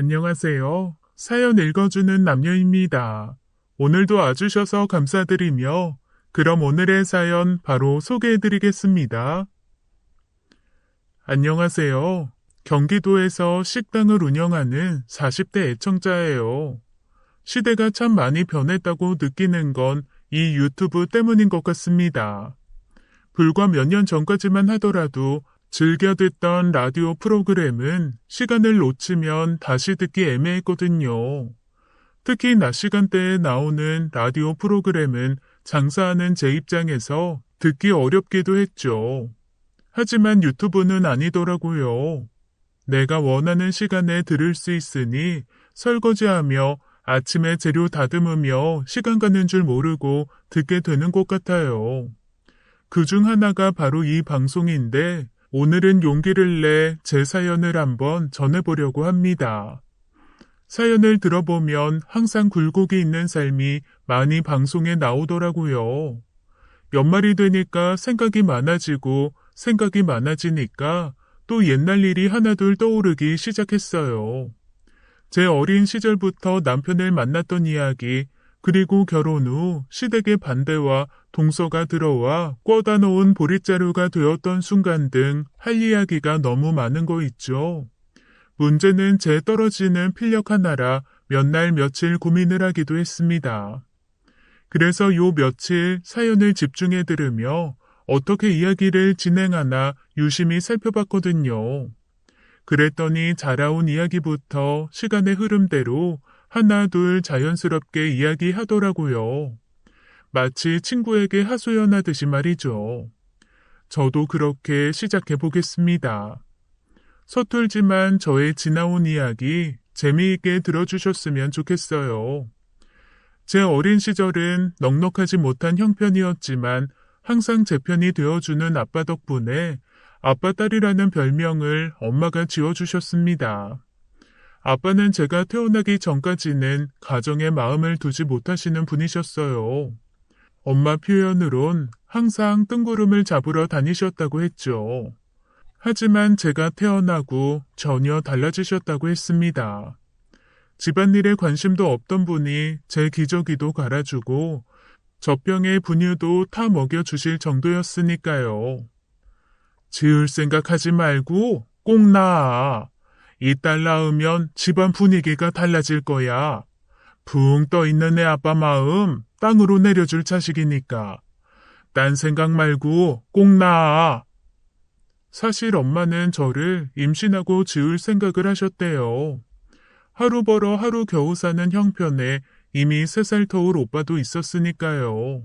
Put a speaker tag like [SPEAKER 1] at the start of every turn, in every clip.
[SPEAKER 1] 안녕하세요. 사연 읽어주는 남녀입니다. 오늘도 와주셔서 감사드리며 그럼 오늘의 사연 바로 소개해드리겠습니다. 안녕하세요. 경기도에서 식당을 운영하는 40대 애청자예요. 시대가 참 많이 변했다고 느끼는 건 이 유튜브 때문인 것 같습니다. 불과 몇 년 전까지만 하더라도 즐겨 듣던 라디오 프로그램은 시간을 놓치면 다시 듣기 애매했거든요. 특히 낮 시간대에 나오는 라디오 프로그램은 장사하는 제 입장에서 듣기 어렵기도 했죠. 하지만 유튜브는 아니더라고요. 내가 원하는 시간에 들을 수 있으니 설거지하며 아침에 재료 다듬으며 시간 가는 줄 모르고 듣게 되는 것 같아요. 그중 하나가 바로 이 방송인데 오늘은 용기를 내 제 사연을 한번 전해보려고 합니다. 사연을 들어보면 항상 굴곡이 있는 삶이 많이 방송에 나오더라고요. 연말이 되니까 생각이 많아지고 생각이 많아지니까 또 옛날 일이 하나둘 떠오르기 시작했어요. 제 어린 시절부터 남편을 만났던 이야기, 그리고 결혼 후 시댁의 반대와 동서가 들어와 꿔다 놓은 보릿자루가 되었던 순간 등 할 이야기가 너무 많은 거 있죠. 문제는 제 떨어지는 필력 하나라 몇 날 며칠 고민을 하기도 했습니다. 그래서 요 며칠 사연을 집중해 들으며 어떻게 이야기를 진행하나 유심히 살펴봤거든요. 그랬더니 자라온 이야기부터 시간의 흐름대로 하나 둘 자연스럽게 이야기하더라고요. 마치 친구에게 하소연하듯이 말이죠. 저도 그렇게 시작해 보겠습니다. 서툴지만 저의 지나온 이야기 재미있게 들어주셨으면 좋겠어요. 제 어린 시절은 넉넉하지 못한 형편이었지만 항상 제 편이 되어주는 아빠 덕분에 아빠 딸이라는 별명을 엄마가 지어주셨습니다. 아빠는 제가 태어나기 전까지는 가정에 마음을 두지 못하시는 분이셨어요. 엄마 표현으론 항상 뜬구름을 잡으러 다니셨다고 했죠. 하지만 제가 태어나고 전혀 달라지셨다고 했습니다. 집안일에 관심도 없던 분이 제 기저귀도 갈아주고 젖병에 분유도 타 먹여주실 정도였으니까요. 지을 생각하지 말고 꼭 낳아. 이 딸 낳으면 집안 분위기가 달라질 거야. 붕 떠있는 애 아빠 마음 땅으로 내려줄 자식이니까. 딴 생각 말고 꼭 낳아. 사실 엄마는 저를 임신하고 지을 생각을 하셨대요. 하루 벌어 하루 겨우 사는 형편에 이미 3살 터울 오빠도 있었으니까요.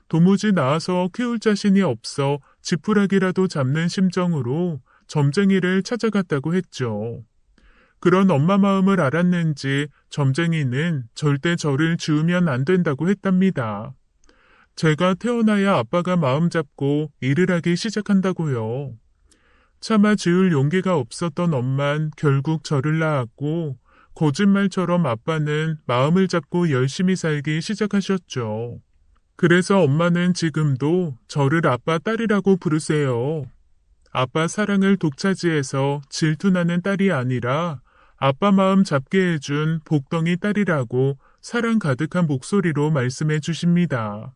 [SPEAKER 1] 도무지 낳아서 키울 자신이 없어 지푸라기라도 잡는 심정으로 점쟁이를 찾아갔다고 했죠. 그런 엄마 마음을 알았는지 점쟁이는 절대 저를 지으면 안 된다고 했답니다. 제가 태어나야 아빠가 마음 잡고 일을 하기 시작한다고요. 차마 지을 용기가 없었던 엄만 결국 저를 낳았고 거짓말처럼 아빠는 마음을 잡고 열심히 살기 시작하셨죠. 그래서 엄마는 지금도 저를 아빠 딸이라고 부르세요. 아빠 사랑을 독차지해서 질투나는 딸이 아니라 아빠 마음 잡게 해준 복덩이 딸이라고 사랑 가득한 목소리로 말씀해 주십니다.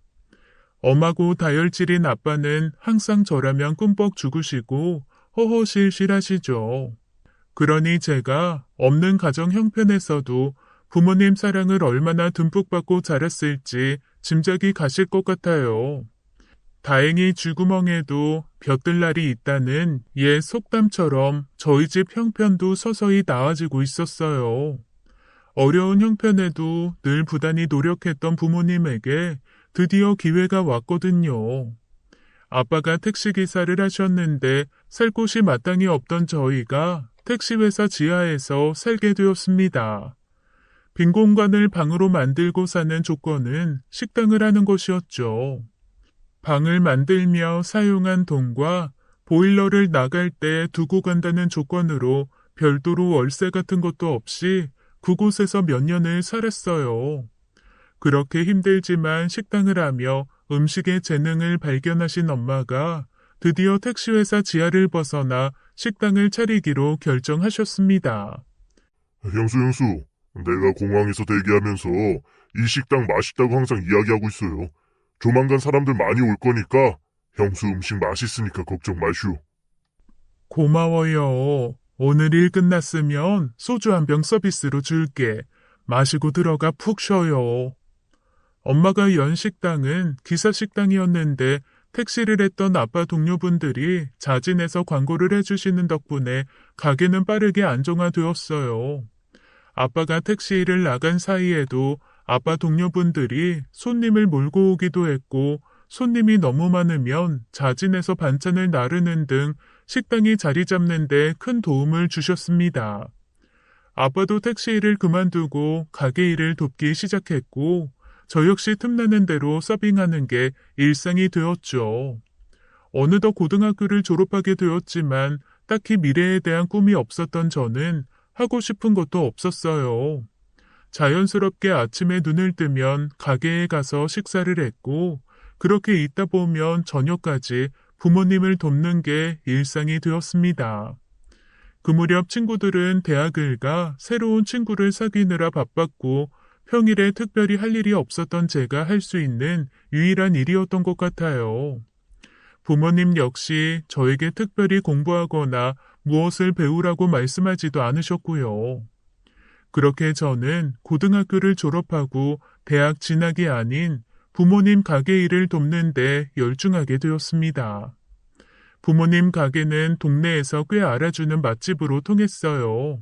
[SPEAKER 1] 엄하고 다혈질인 아빠는 항상 저라면 꿈뻑 죽으시고 허허실실 하시죠. 그러니 제가 없는 가정 형편에서도 부모님 사랑을 얼마나 듬뿍 받고 자랐을지 짐작이 가실 것 같아요. 다행히 쥐구멍에도 벼뜰날이 있다는 옛 속담처럼 저희 집 형편도 서서히 나아지고 있었어요. 어려운 형편에도 늘 부단히 노력했던 부모님에게 드디어 기회가 왔거든요. 아빠가 택시기사를 하셨는데 살 곳이 마땅히 없던 저희가 택시회사 지하에서 살게 되었습니다. 빈 공간을 방으로 만들고 사는 조건은 식당을 하는 것이었죠. 방을 만들며 사용한 돈과 보일러를 나갈 때 두고 간다는 조건으로 별도로 월세 같은 것도 없이 그곳에서 몇 년을 살았어요. 그렇게 힘들지만 식당을 하며 음식의 재능을 발견하신 엄마가 드디어 택시회사 지하를 벗어나 식당을 차리기로 결정하셨습니다.
[SPEAKER 2] 형수, 내가 공항에서 대기하면서 이 식당 맛있다고 항상 이야기하고 있어요. 조만간 사람들 많이 올 거니까 형수 음식 맛있으니까 걱정 마시오.
[SPEAKER 1] 고마워요. 오늘 일 끝났으면 소주 한 병 서비스로 줄게. 마시고 들어가 푹 쉬어요. 엄마가 연 식당은 기사 식당이었는데 택시를 했던 아빠 동료분들이 자진해서 광고를 해주시는 덕분에 가게는 빠르게 안정화되었어요. 아빠가 택시를 나간 사이에도 아빠 동료분들이 손님을 몰고 오기도 했고 손님이 너무 많으면 자진해서 반찬을 나르는 등 식당이 자리 잡는 데 큰 도움을 주셨습니다. 아빠도 택시 일을 그만두고 가게 일을 돕기 시작했고 저 역시 틈나는 대로 서빙하는 게 일상이 되었죠. 어느덧 고등학교를 졸업하게 되었지만 딱히 미래에 대한 꿈이 없었던 저는 하고 싶은 것도 없었어요. 자연스럽게 아침에 눈을 뜨면 가게에 가서 식사를 했고 그렇게 있다 보면 저녁까지 부모님을 돕는 게 일상이 되었습니다. 그 무렵 친구들은 대학을 가 새로운 친구를 사귀느라 바빴고 평일에 특별히 할 일이 없었던 제가 할 수 있는 유일한 일이었던 것 같아요. 부모님 역시 저에게 특별히 공부하거나 무엇을 배우라고 말씀하지도 않으셨고요. 그렇게 저는 고등학교를 졸업하고 대학 진학이 아닌 부모님 가게 일을 돕는 데 열중하게 되었습니다. 부모님 가게는 동네에서 꽤 알아주는 맛집으로 통했어요.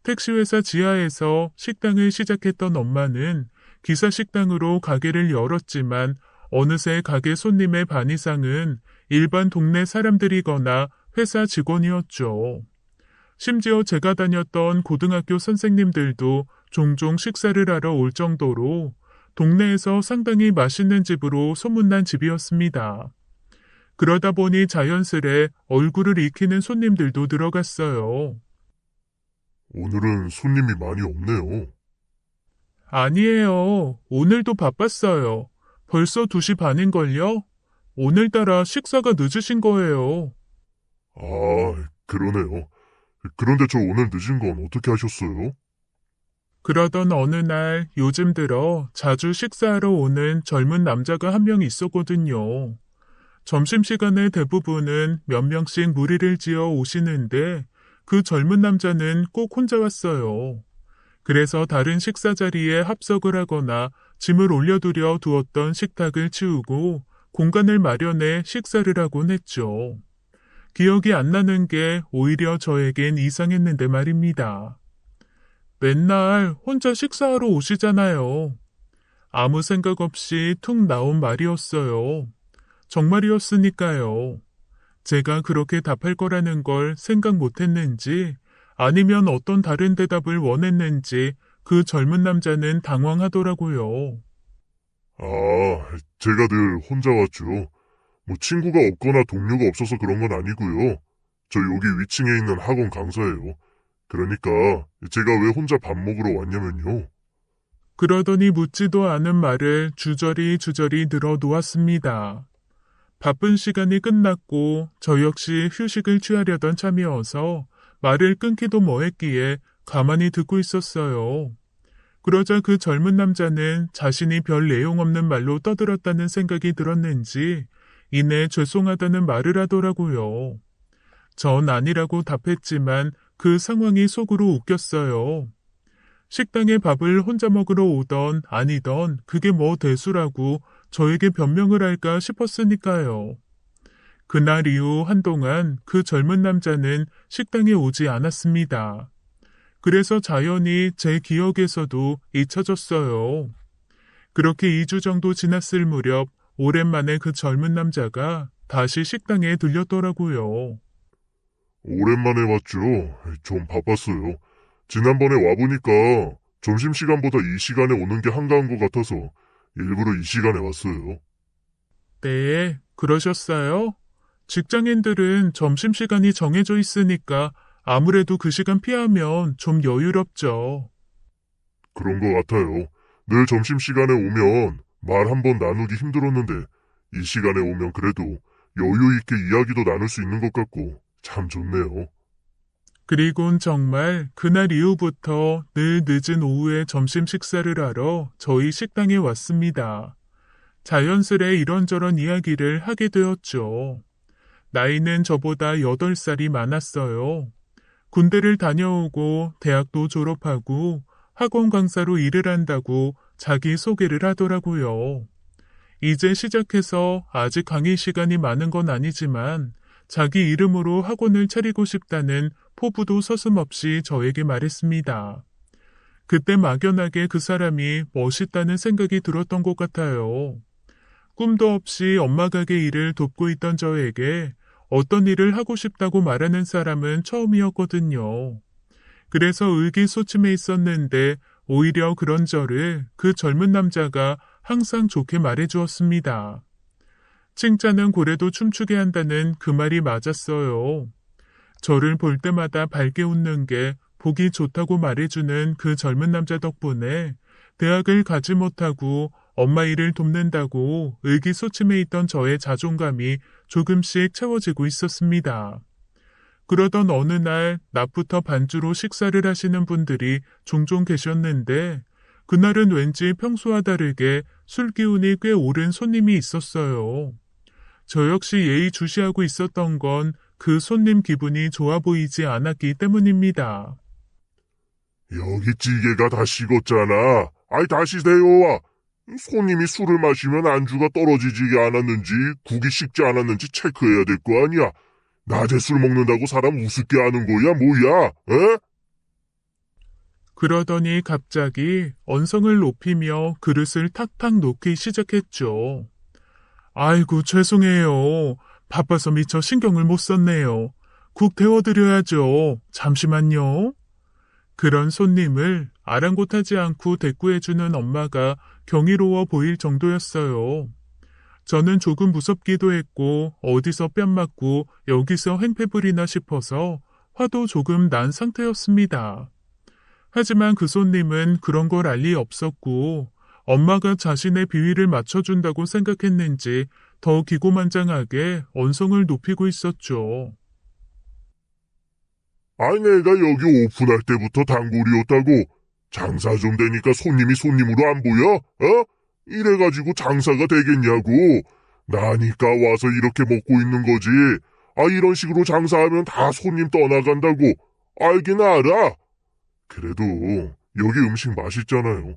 [SPEAKER 1] 택시회사 지하에서 식당을 시작했던 엄마는 기사 식당으로 가게를 열었지만 어느새 가게 손님의 반 이상은 일반 동네 사람들이거나 회사 직원이었죠. 심지어 제가 다녔던 고등학교 선생님들도 종종 식사를 하러 올 정도로 동네에서 상당히 맛있는 집으로 소문난 집이었습니다. 그러다 보니 자연스레 얼굴을 익히는 손님들도 늘어갔어요.
[SPEAKER 2] 오늘은 손님이 많이 없네요.
[SPEAKER 1] 아니에요. 오늘도 바빴어요. 벌써 2시 반인걸요? 오늘따라 식사가 늦으신 거예요.
[SPEAKER 2] 아, 그러네요. 그런데 저 오늘 늦은 건 어떻게 하셨어요?
[SPEAKER 1] 그러던 어느 날 요즘 들어 자주 식사하러 오는 젊은 남자가 한 명 있었거든요. 점심시간에 대부분은 몇 명씩 무리를 지어 오시는데 그 젊은 남자는 꼭 혼자 왔어요. 그래서 다른 식사 자리에 합석을 하거나 짐을 올려두려 두었던 식탁을 치우고 공간을 마련해 식사를 하곤 했죠. 기억이 안 나는 게 오히려 저에겐 이상했는데 말입니다. 맨날 혼자 식사하러 오시잖아요. 아무 생각 없이 툭 나온 말이었어요. 정말이었으니까요. 제가 그렇게 답할 거라는 걸 생각 못 했는지 아니면 어떤 다른 대답을 원했는지 그 젊은 남자는 당황하더라고요.
[SPEAKER 2] 아, 제가 늘 혼자 왔죠. 뭐 친구가 없거나 동료가 없어서 그런 건 아니고요. 저 여기 위층에 있는 학원 강사예요. 그러니까 제가 왜 혼자 밥 먹으러 왔냐면요.
[SPEAKER 1] 그러더니 묻지도 않은 말을 주저리 늘어 놓았습니다. 바쁜 시간이 끝났고 저 역시 휴식을 취하려던 참이어서 말을 끊기도 뭐했기에 가만히 듣고 있었어요. 그러자 그 젊은 남자는 자신이 별 내용 없는 말로 떠들었다는 생각이 들었는지 이내 죄송하다는 말을 하더라고요. 전 아니라고 답했지만 그 상황이 속으로 웃겼어요. 식당에 밥을 혼자 먹으러 오던 아니던 그게 뭐 대수라고 저에게 변명을 할까 싶었으니까요. 그날 이후 한동안 그 젊은 남자는 식당에 오지 않았습니다. 그래서 자연히 제 기억에서도 잊혀졌어요. 그렇게 2주 정도 지났을 무렵 오랜만에 그 젊은 남자가 다시 식당에 들렸더라고요.
[SPEAKER 2] 오랜만에 왔죠. 좀 바빴어요. 지난번에 와보니까 점심시간보다 이 시간에 오는 게 한가한 것 같아서 일부러 이 시간에 왔어요.
[SPEAKER 1] 네, 그러셨어요? 직장인들은 점심시간이 정해져 있으니까 아무래도 그 시간 피하면 좀 여유롭죠.
[SPEAKER 2] 그런 것 같아요. 늘 점심시간에 오면 말 한 번 나누기 힘들었는데 이 시간에 오면 그래도 여유 있게 이야기도 나눌 수 있는 것 같고 참 좋네요.
[SPEAKER 1] 그리곤 정말 그날 이후부터 늘 늦은 오후에 점심 식사를 하러 저희 식당에 왔습니다. 자연스레 이런저런 이야기를 하게 되었죠. 나이는 저보다 8살이 많았어요. 군대를 다녀오고 대학도 졸업하고 학원 강사로 일을 한다고 자기 소개를 하더라고요. 이제 시작해서 아직 강의 시간이 많은 건 아니지만 자기 이름으로 학원을 차리고 싶다는 포부도 서슴없이 저에게 말했습니다. 그때 막연하게 그 사람이 멋있다는 생각이 들었던 것 같아요. 꿈도 없이 엄마 가게 일을 돕고 있던 저에게 어떤 일을 하고 싶다고 말하는 사람은 처음이었거든요. 그래서 의기소침해 있었는데 오히려 그런 저를 그 젊은 남자가 항상 좋게 말해주었습니다. 칭찬은 고래도 춤추게 한다는 그 말이 맞았어요. 저를 볼 때마다 밝게 웃는 게 보기 좋다고 말해주는 그 젊은 남자 덕분에 대학을 가지 못하고 엄마 일을 돕는다고 의기소침해 있던 저의 자존감이 조금씩 채워지고 있었습니다. 그러던 어느 날 낮부터 반주로 식사를 하시는 분들이 종종 계셨는데 그날은 왠지 평소와 다르게 술 기운이 꽤 오른 손님이 있었어요. 저 역시 예의주시하고 있었던 건 그 손님 기분이 좋아 보이지 않았기 때문입니다.
[SPEAKER 2] 여기 찌개가 다 식었잖아. 아이, 다시 데워와. 손님이 술을 마시면 안주가 떨어지지 않았는지, 국이 식지 않았는지 체크해야 될 거 아니야. 낮에 술 먹는다고 사람 우습게 하는 거야, 뭐야? 에?
[SPEAKER 1] 그러더니 갑자기 언성을 높이며 그릇을 탁탁 놓기 시작했죠. 아이고, 죄송해요. 바빠서 미처 신경을 못 썼네요. 국 데워드려야죠. 잠시만요. 그런 손님을 아랑곳하지 않고 대꾸해주는 엄마가 경이로워 보일 정도였어요. 저는 조금 무섭기도 했고 어디서 뺨 맞고 여기서 횡패부리나 싶어서 화도 조금 난 상태였습니다. 하지만 그 손님은 그런 걸 알 리 없었고 엄마가 자신의 비위를 맞춰준다고 생각했는지 더 기고만장하게 언성을 높이고 있었죠.
[SPEAKER 2] 아니, 내가 여기 오픈할 때부터 단골이었다고. 장사 좀 되니까 손님이 손님으로 안 보여? 어? 이래가지고 장사가 되겠냐고. 나니까 와서 이렇게 먹고 있는 거지. 아, 이런 식으로 장사하면 다 손님 떠나간다고. 알긴 알아. 그래도 여기 음식 맛있잖아요.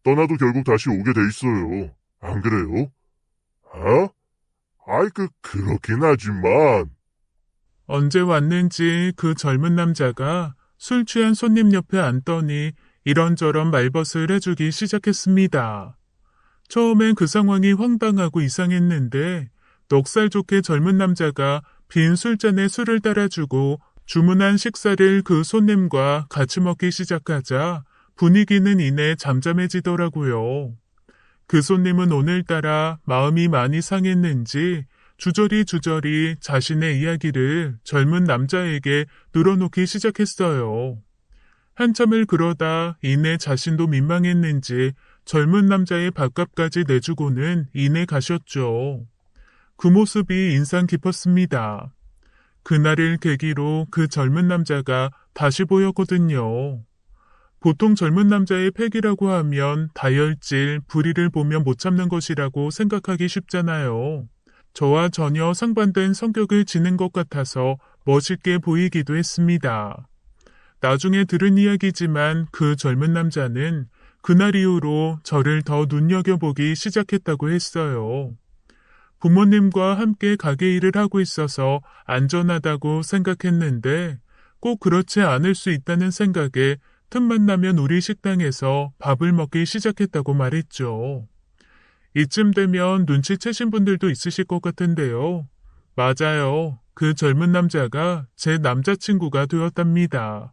[SPEAKER 2] 떠나도 결국 다시 오게 돼 있어요. 안 그래요? 어? 아이, 그렇긴 하지만.
[SPEAKER 1] 언제 왔는지 그 젊은 남자가 술 취한 손님 옆에 앉더니 이런저런 말벗을 해주기 시작했습니다. 처음엔 그 상황이 황당하고 이상했는데 넉살 좋게 젊은 남자가 빈 술잔에 술을 따라주고 주문한 식사를 그 손님과 같이 먹기 시작하자 분위기는 이내 잠잠해지더라고요. 그 손님은 오늘따라 마음이 많이 상했는지 주저리 자신의 이야기를 젊은 남자에게 늘어놓기 시작했어요. 한참을 그러다 이내 자신도 민망했는지 젊은 남자의 밥값까지 내주고는 이내 가셨죠. 그 모습이 인상 깊었습니다. 그날을 계기로 그 젊은 남자가 다시 보였거든요. 보통 젊은 남자의 패기라고 하면 다혈질, 불의를 보면 못 참는 것이라고 생각하기 쉽잖아요. 저와 전혀 상반된 성격을 지닌 것 같아서 멋있게 보이기도 했습니다. 나중에 들은 이야기지만 그 젊은 남자는 그날 이후로 저를 더 눈여겨보기 시작했다고 했어요. 부모님과 함께 가게 일을 하고 있어서 안전하다고 생각했는데 꼭 그렇지 않을 수 있다는 생각에 틈만 나면 우리 식당에서 밥을 먹기 시작했다고 말했죠. 이쯤 되면 눈치채신 분들도 있으실 것 같은데요. 맞아요. 그 젊은 남자가 제 남자친구가 되었답니다.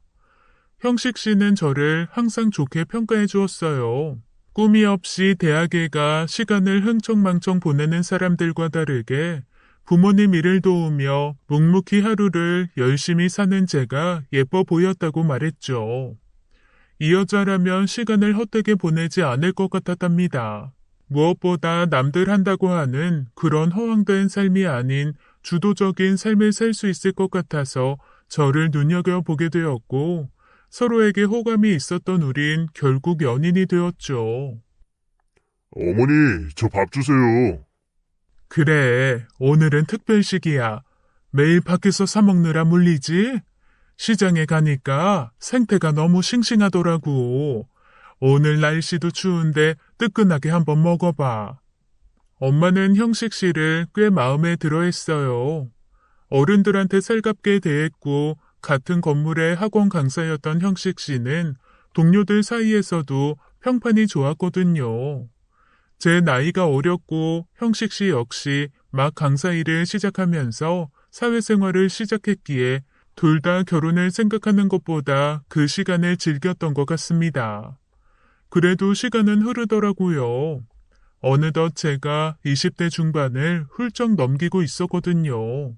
[SPEAKER 1] 형식 씨는 저를 항상 좋게 평가해 주었어요. 꿈이 없이 대학에 가 시간을 흥청망청 보내는 사람들과 다르게 부모님 일을 도우며 묵묵히 하루를 열심히 사는 제가 예뻐 보였다고 말했죠. 이 여자라면 시간을 헛되게 보내지 않을 것 같았답니다. 무엇보다 남들 한다고 하는 그런 허황된 삶이 아닌 주도적인 삶을 살 수 있을 것 같아서 저를 눈여겨보게 되었고, 서로에게 호감이 있었던 우린 결국 연인이 되었죠.
[SPEAKER 2] 어머니, 저 밥 주세요.
[SPEAKER 1] 그래, 오늘은 특별식이야. 매일 밖에서 사 먹느라 물리지? 시장에 가니까 생태가 너무 싱싱하더라고. 오늘 날씨도 추운데 뜨끈하게 한번 먹어봐. 엄마는 형식 씨를 꽤 마음에 들어 했어요. 어른들한테 살갑게 대했고 같은 건물의 학원 강사였던 형식 씨는 동료들 사이에서도 평판이 좋았거든요. 제 나이가 어렸고 형식 씨 역시 막 강사 일을 시작하면서 사회생활을 시작했기에 둘 다 결혼을 생각하는 것보다 그 시간을 즐겼던 것 같습니다. 그래도 시간은 흐르더라고요. 어느덧 제가 20대 중반을 훌쩍 넘기고 있었거든요.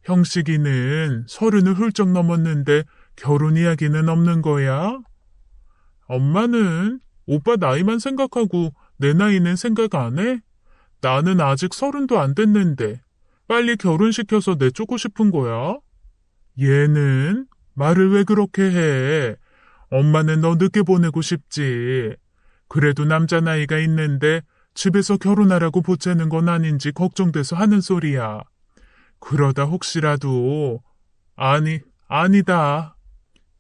[SPEAKER 1] 형식이는 30을 훌쩍 넘었는데 결혼 이야기는 없는 거야? 엄마는 오빠 나이만 생각하고 내 나이는 생각 안 해? 나는 아직 30도 안 됐는데 빨리 결혼시켜서 내쫓고 싶은 거야? 얘는 말을 왜 그렇게 해? 엄마는 너 늦게 보내고 싶지. 그래도 남자 나이가 있는데 집에서 결혼하라고 보채는 건 아닌지 걱정돼서 하는 소리야. 그러다 혹시라도 아니다.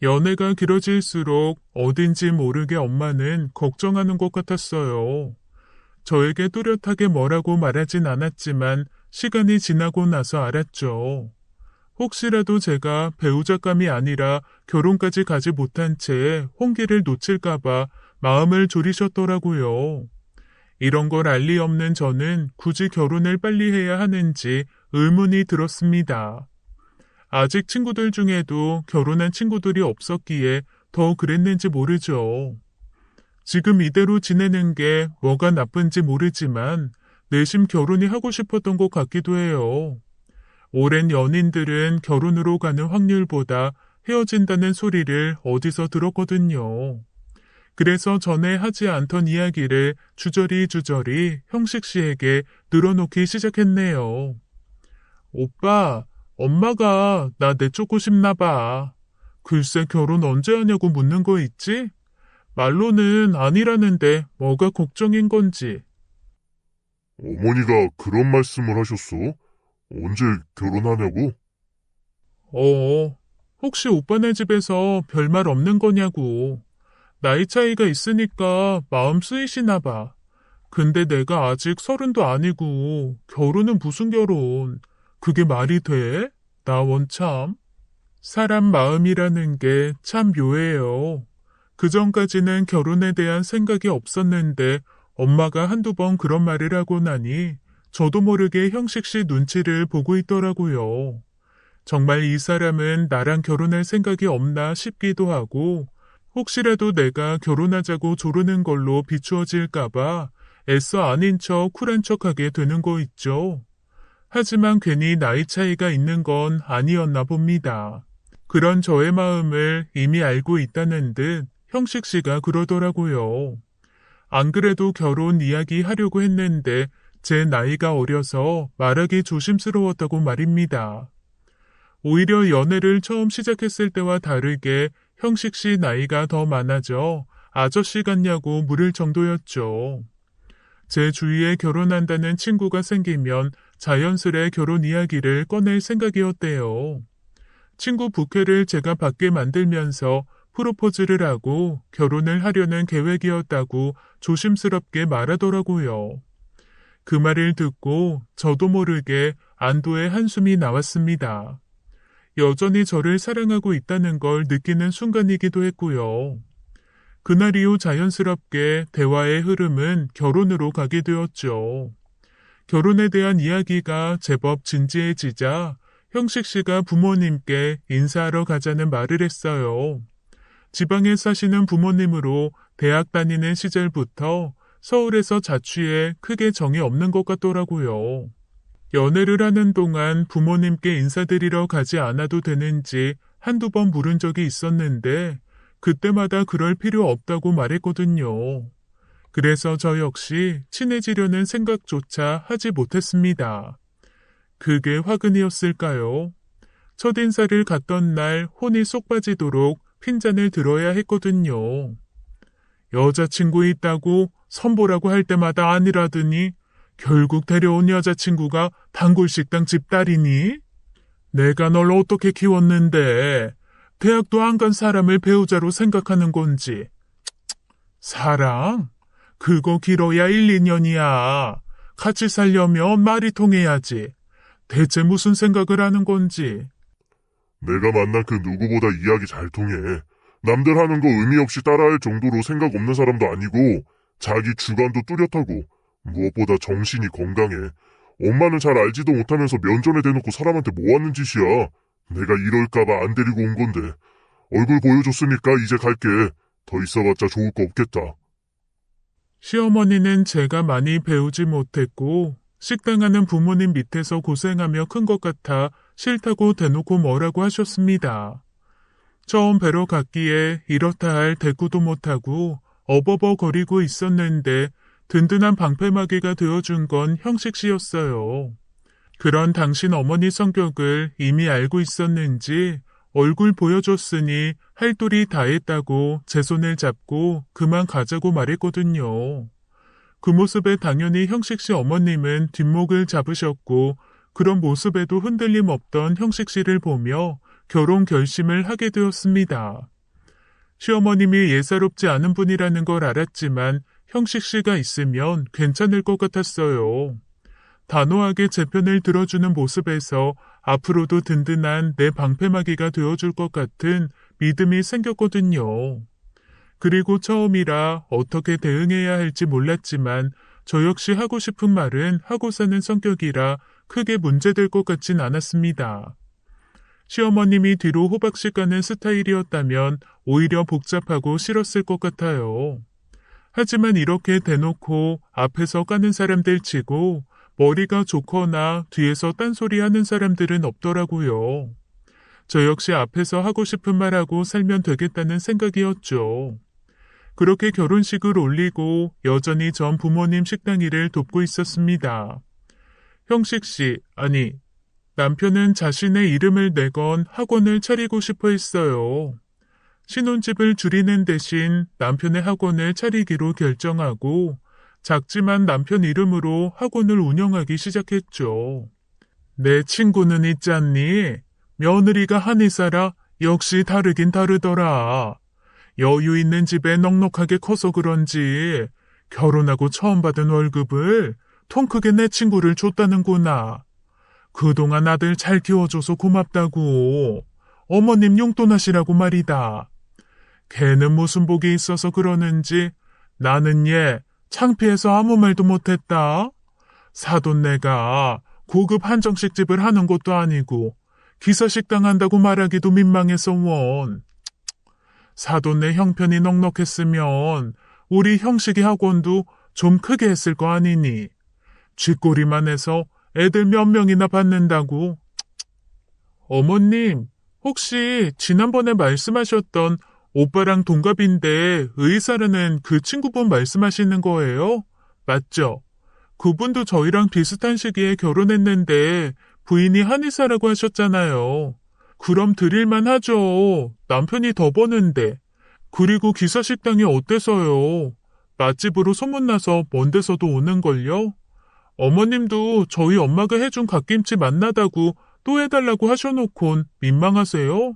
[SPEAKER 1] 연애가 길어질수록 어딘지 모르게 엄마는 걱정하는 것 같았어요. 저에게 뚜렷하게 뭐라고 말하진 않았지만 시간이 지나고 나서 알았죠. 혹시라도 제가 배우자감이 아니라 결혼까지 가지 못한 채 혼기를 놓칠까봐 마음을 졸이셨더라고요. 이런 걸 알 리 없는 저는 굳이 결혼을 빨리 해야 하는지 의문이 들었습니다. 아직 친구들 중에도 결혼한 친구들이 없었기에 더 그랬는지 모르죠. 지금 이대로 지내는 게 뭐가 나쁜지 모르지만 내심 결혼이 하고 싶었던 것 같기도 해요. 오랜 연인들은 결혼으로 가는 확률보다 헤어진다는 소리를 어디서 들었거든요. 그래서 전에 하지 않던 이야기를 주저리 형식 씨에게 늘어놓기 시작했네요. 오빠, 엄마가 나 내쫓고 싶나 봐. 글쎄 결혼 언제 하냐고 묻는 거 있지? 말로는 아니라는데 뭐가 걱정인 건지.
[SPEAKER 2] 어머니가 그런 말씀을 하셨어? 언제 결혼하냐고?
[SPEAKER 1] 혹시 오빠네 집에서 별말 없는 거냐고. 나이 차이가 있으니까 마음 쓰이시나 봐. 근데 내가 아직 30도 아니고 결혼은 무슨 결혼. 그게 말이 돼? 나 원참. 사람 마음이라는 게 참 묘해요. 그전까지는 결혼에 대한 생각이 없었는데 엄마가 한두 번 그런 말을 하고 나니 저도 모르게 형식 씨 눈치를 보고 있더라고요. 정말 이 사람은 나랑 결혼할 생각이 없나 싶기도 하고 혹시라도 내가 결혼하자고 조르는 걸로 비추어질까봐 애써 아닌 척 쿨한 척하게 되는 거 있죠. 하지만 괜히 나이 차이가 있는 건 아니었나 봅니다. 그런 저의 마음을 이미 알고 있다는 듯 형식 씨가 그러더라고요. 안 그래도 결혼 이야기 하려고 했는데 제 나이가 어려서 말하기 조심스러웠다고 말입니다. 오히려 연애를 처음 시작했을 때와 다르게 형식 씨 나이가 더 많아져 아저씨 같냐고 물을 정도였죠. 제 주위에 결혼한다는 친구가 생기면 자연스레 결혼 이야기를 꺼낼 생각이었대요. 친구 부케를 제가 받게 만들면서 프로포즈를 하고 결혼을 하려는 계획이었다고 조심스럽게 말하더라고요. 그 말을 듣고 저도 모르게 안도의 한숨이 나왔습니다. 여전히 저를 사랑하고 있다는 걸 느끼는 순간이기도 했고요. 그날 이후 자연스럽게 대화의 흐름은 결혼으로 가게 되었죠. 결혼에 대한 이야기가 제법 진지해지자 형식 씨가 부모님께 인사하러 가자는 말을 했어요. 지방에 사시는 부모님으로 대학 다니는 시절부터 서울에서 자취해 크게 정이 없는 것 같더라고요. 연애를 하는 동안 부모님께 인사드리러 가지 않아도 되는지 한두 번 물은 적이 있었는데 그때마다 그럴 필요 없다고 말했거든요. 그래서 저 역시 친해지려는 생각조차 하지 못했습니다. 그게 화근이었을까요? 첫인사를 갔던 날 혼이 쏙 빠지도록 핀잔을 들어야 했거든요. 여자친구 있다고 선보라고 할 때마다 아니라더니 결국 데려온 여자친구가 단골식당 집딸이니? 내가 널 어떻게 키웠는데 대학도 안 간 사람을 배우자로 생각하는 건지. 사랑? 그거 길어야 1, 2년이야. 같이 살려면 말이 통해야지. 대체 무슨 생각을 하는 건지.
[SPEAKER 2] 내가 만난 그 누구보다 이야기 잘 통해. 남들 하는 거 의미 없이 따라할 정도로 생각 없는 사람도 아니고 자기 주관도 뚜렷하고 무엇보다 정신이 건강해. 엄마는 잘 알지도 못하면서 면전에 대놓고 사람한테 뭐 하는 짓이야. 내가 이럴까봐 안 데리고 온 건데. 얼굴 보여줬으니까 이제 갈게. 더 있어봤자 좋을 거 없겠다.
[SPEAKER 1] 시어머니는 제가 많이 배우지 못했고 식당하는 부모님 밑에서 고생하며 큰 것 같아 싫다고 대놓고 뭐라고 하셨습니다. 처음 뵈러 갔기에 이렇다 할 대꾸도 못하고 어버버거리고 있었는데 든든한 방패막이가 되어준 건 형식 씨였어요. 그런 당신 어머니 성격을 이미 알고 있었는지 얼굴 보여줬으니 할 도리 다 했다고 제 손을 잡고 그만 가자고 말했거든요. 그 모습에 당연히 형식 씨 어머님은 뒷목을 잡으셨고 그런 모습에도 흔들림 없던 형식 씨를 보며 결혼 결심을 하게 되었습니다. 시어머님이 예사롭지 않은 분이라는 걸 알았지만 형식 씨가 있으면 괜찮을 것 같았어요. 단호하게 제 편을 들어주는 모습에서 앞으로도 든든한 내 방패막이가 되어줄 것 같은 믿음이 생겼거든요. 그리고 처음이라 어떻게 대응해야 할지 몰랐지만 저 역시 하고 싶은 말은 하고 사는 성격이라 크게 문제될 것 같진 않았습니다. 시어머님이 뒤로 호박씨 까는 스타일이었다면 오히려 복잡하고 싫었을 것 같아요. 하지만 이렇게 대놓고 앞에서 까는 사람들 치고 머리가 좋거나 뒤에서 딴소리 하는 사람들은 없더라고요. 저 역시 앞에서 하고 싶은 말하고 살면 되겠다는 생각이었죠. 그렇게 결혼식을 올리고 여전히 전 부모님 식당 일을 돕고 있었습니다. 형식 씨, 아니, 남편은 자신의 이름을 내건 학원을 차리고 싶어 했어요. 신혼집을 줄이는 대신 남편의 학원을 차리기로 결정하고 작지만 남편 이름으로 학원을 운영하기 시작했죠. 내 친구는 있잖니? 며느리가 한의사라 역시 다르긴 다르더라. 여유 있는 집에 넉넉하게 커서 그런지 결혼하고 처음 받은 월급을 통 크게 내 친구를 줬다는구나. 그동안 아들 잘 키워줘서 고맙다고. 어머님 용돈하시라고 말이다. 걔는 무슨 복이 있어서 그러는지 나는 얘 창피해서 아무 말도 못했다. 사돈네가 고급 한정식집을 하는 것도 아니고 기사식당 한다고 말하기도 민망해서 원. 사돈네 형편이 넉넉했으면 우리 형식이 학원도 좀 크게 했을 거 아니니. 쥐꼬리만 해서 애들 몇 명이나 받는다고. 어머님, 혹시 지난번에 말씀하셨던 오빠랑 동갑인데 의사라는 그 친구분 말씀하시는 거예요? 맞죠? 그분도 저희랑 비슷한 시기에 결혼했는데 부인이 한의사라고 하셨잖아요. 그럼 드릴만 하죠. 남편이 더 버는데. 그리고 기사식당이 어때서요? 맛집으로 소문나서 먼 데서도 오는걸요? 어머님도 저희 엄마가 해준 갓김치 맛나다고 또 해달라고 하셔놓곤 민망하세요?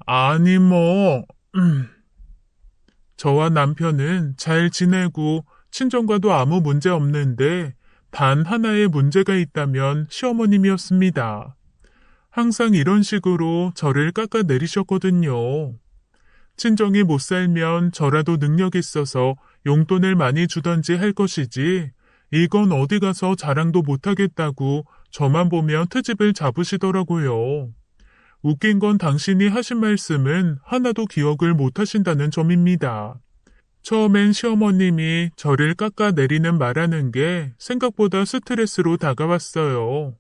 [SPEAKER 1] 아니 뭐... 저와 남편은 잘 지내고 친정과도 아무 문제 없는데 단 하나의 문제가 있다면 시어머님이었습니다. 항상 이런 식으로 저를 깎아내리셨거든요. 친정이 못 살면 저라도 능력 있어서 용돈을 많이 주던지 할 것이지 이건 어디 가서 자랑도 못하겠다고 저만 보면 트집을 잡으시더라고요. 웃긴 건 당신이 하신 말씀은 하나도 기억을 못하신다는 점입니다. 처음엔 시어머님이 저를 깎아내리는 말하는 게 생각보다 스트레스로 다가왔어요.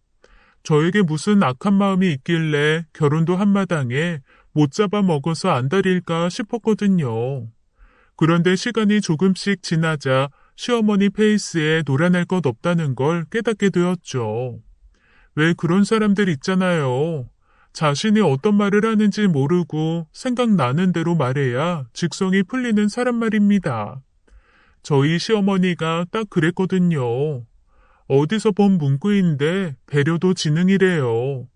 [SPEAKER 1] 저에게 무슨 악한 마음이 있길래 결혼도 한마당에 못 잡아먹어서 안달일까 싶었거든요. 그런데 시간이 조금씩 지나자 시어머니 페이스에 놀아날 것 없다는 걸 깨닫게 되었죠. 왜 그런 사람들 있잖아요. 자신이 어떤 말을 하는지 모르고 생각나는 대로 말해야 직성이 풀리는 사람 말입니다. 저희 시어머니가 딱 그랬거든요. 어디서 본 문구인데 배려도 지능이래요.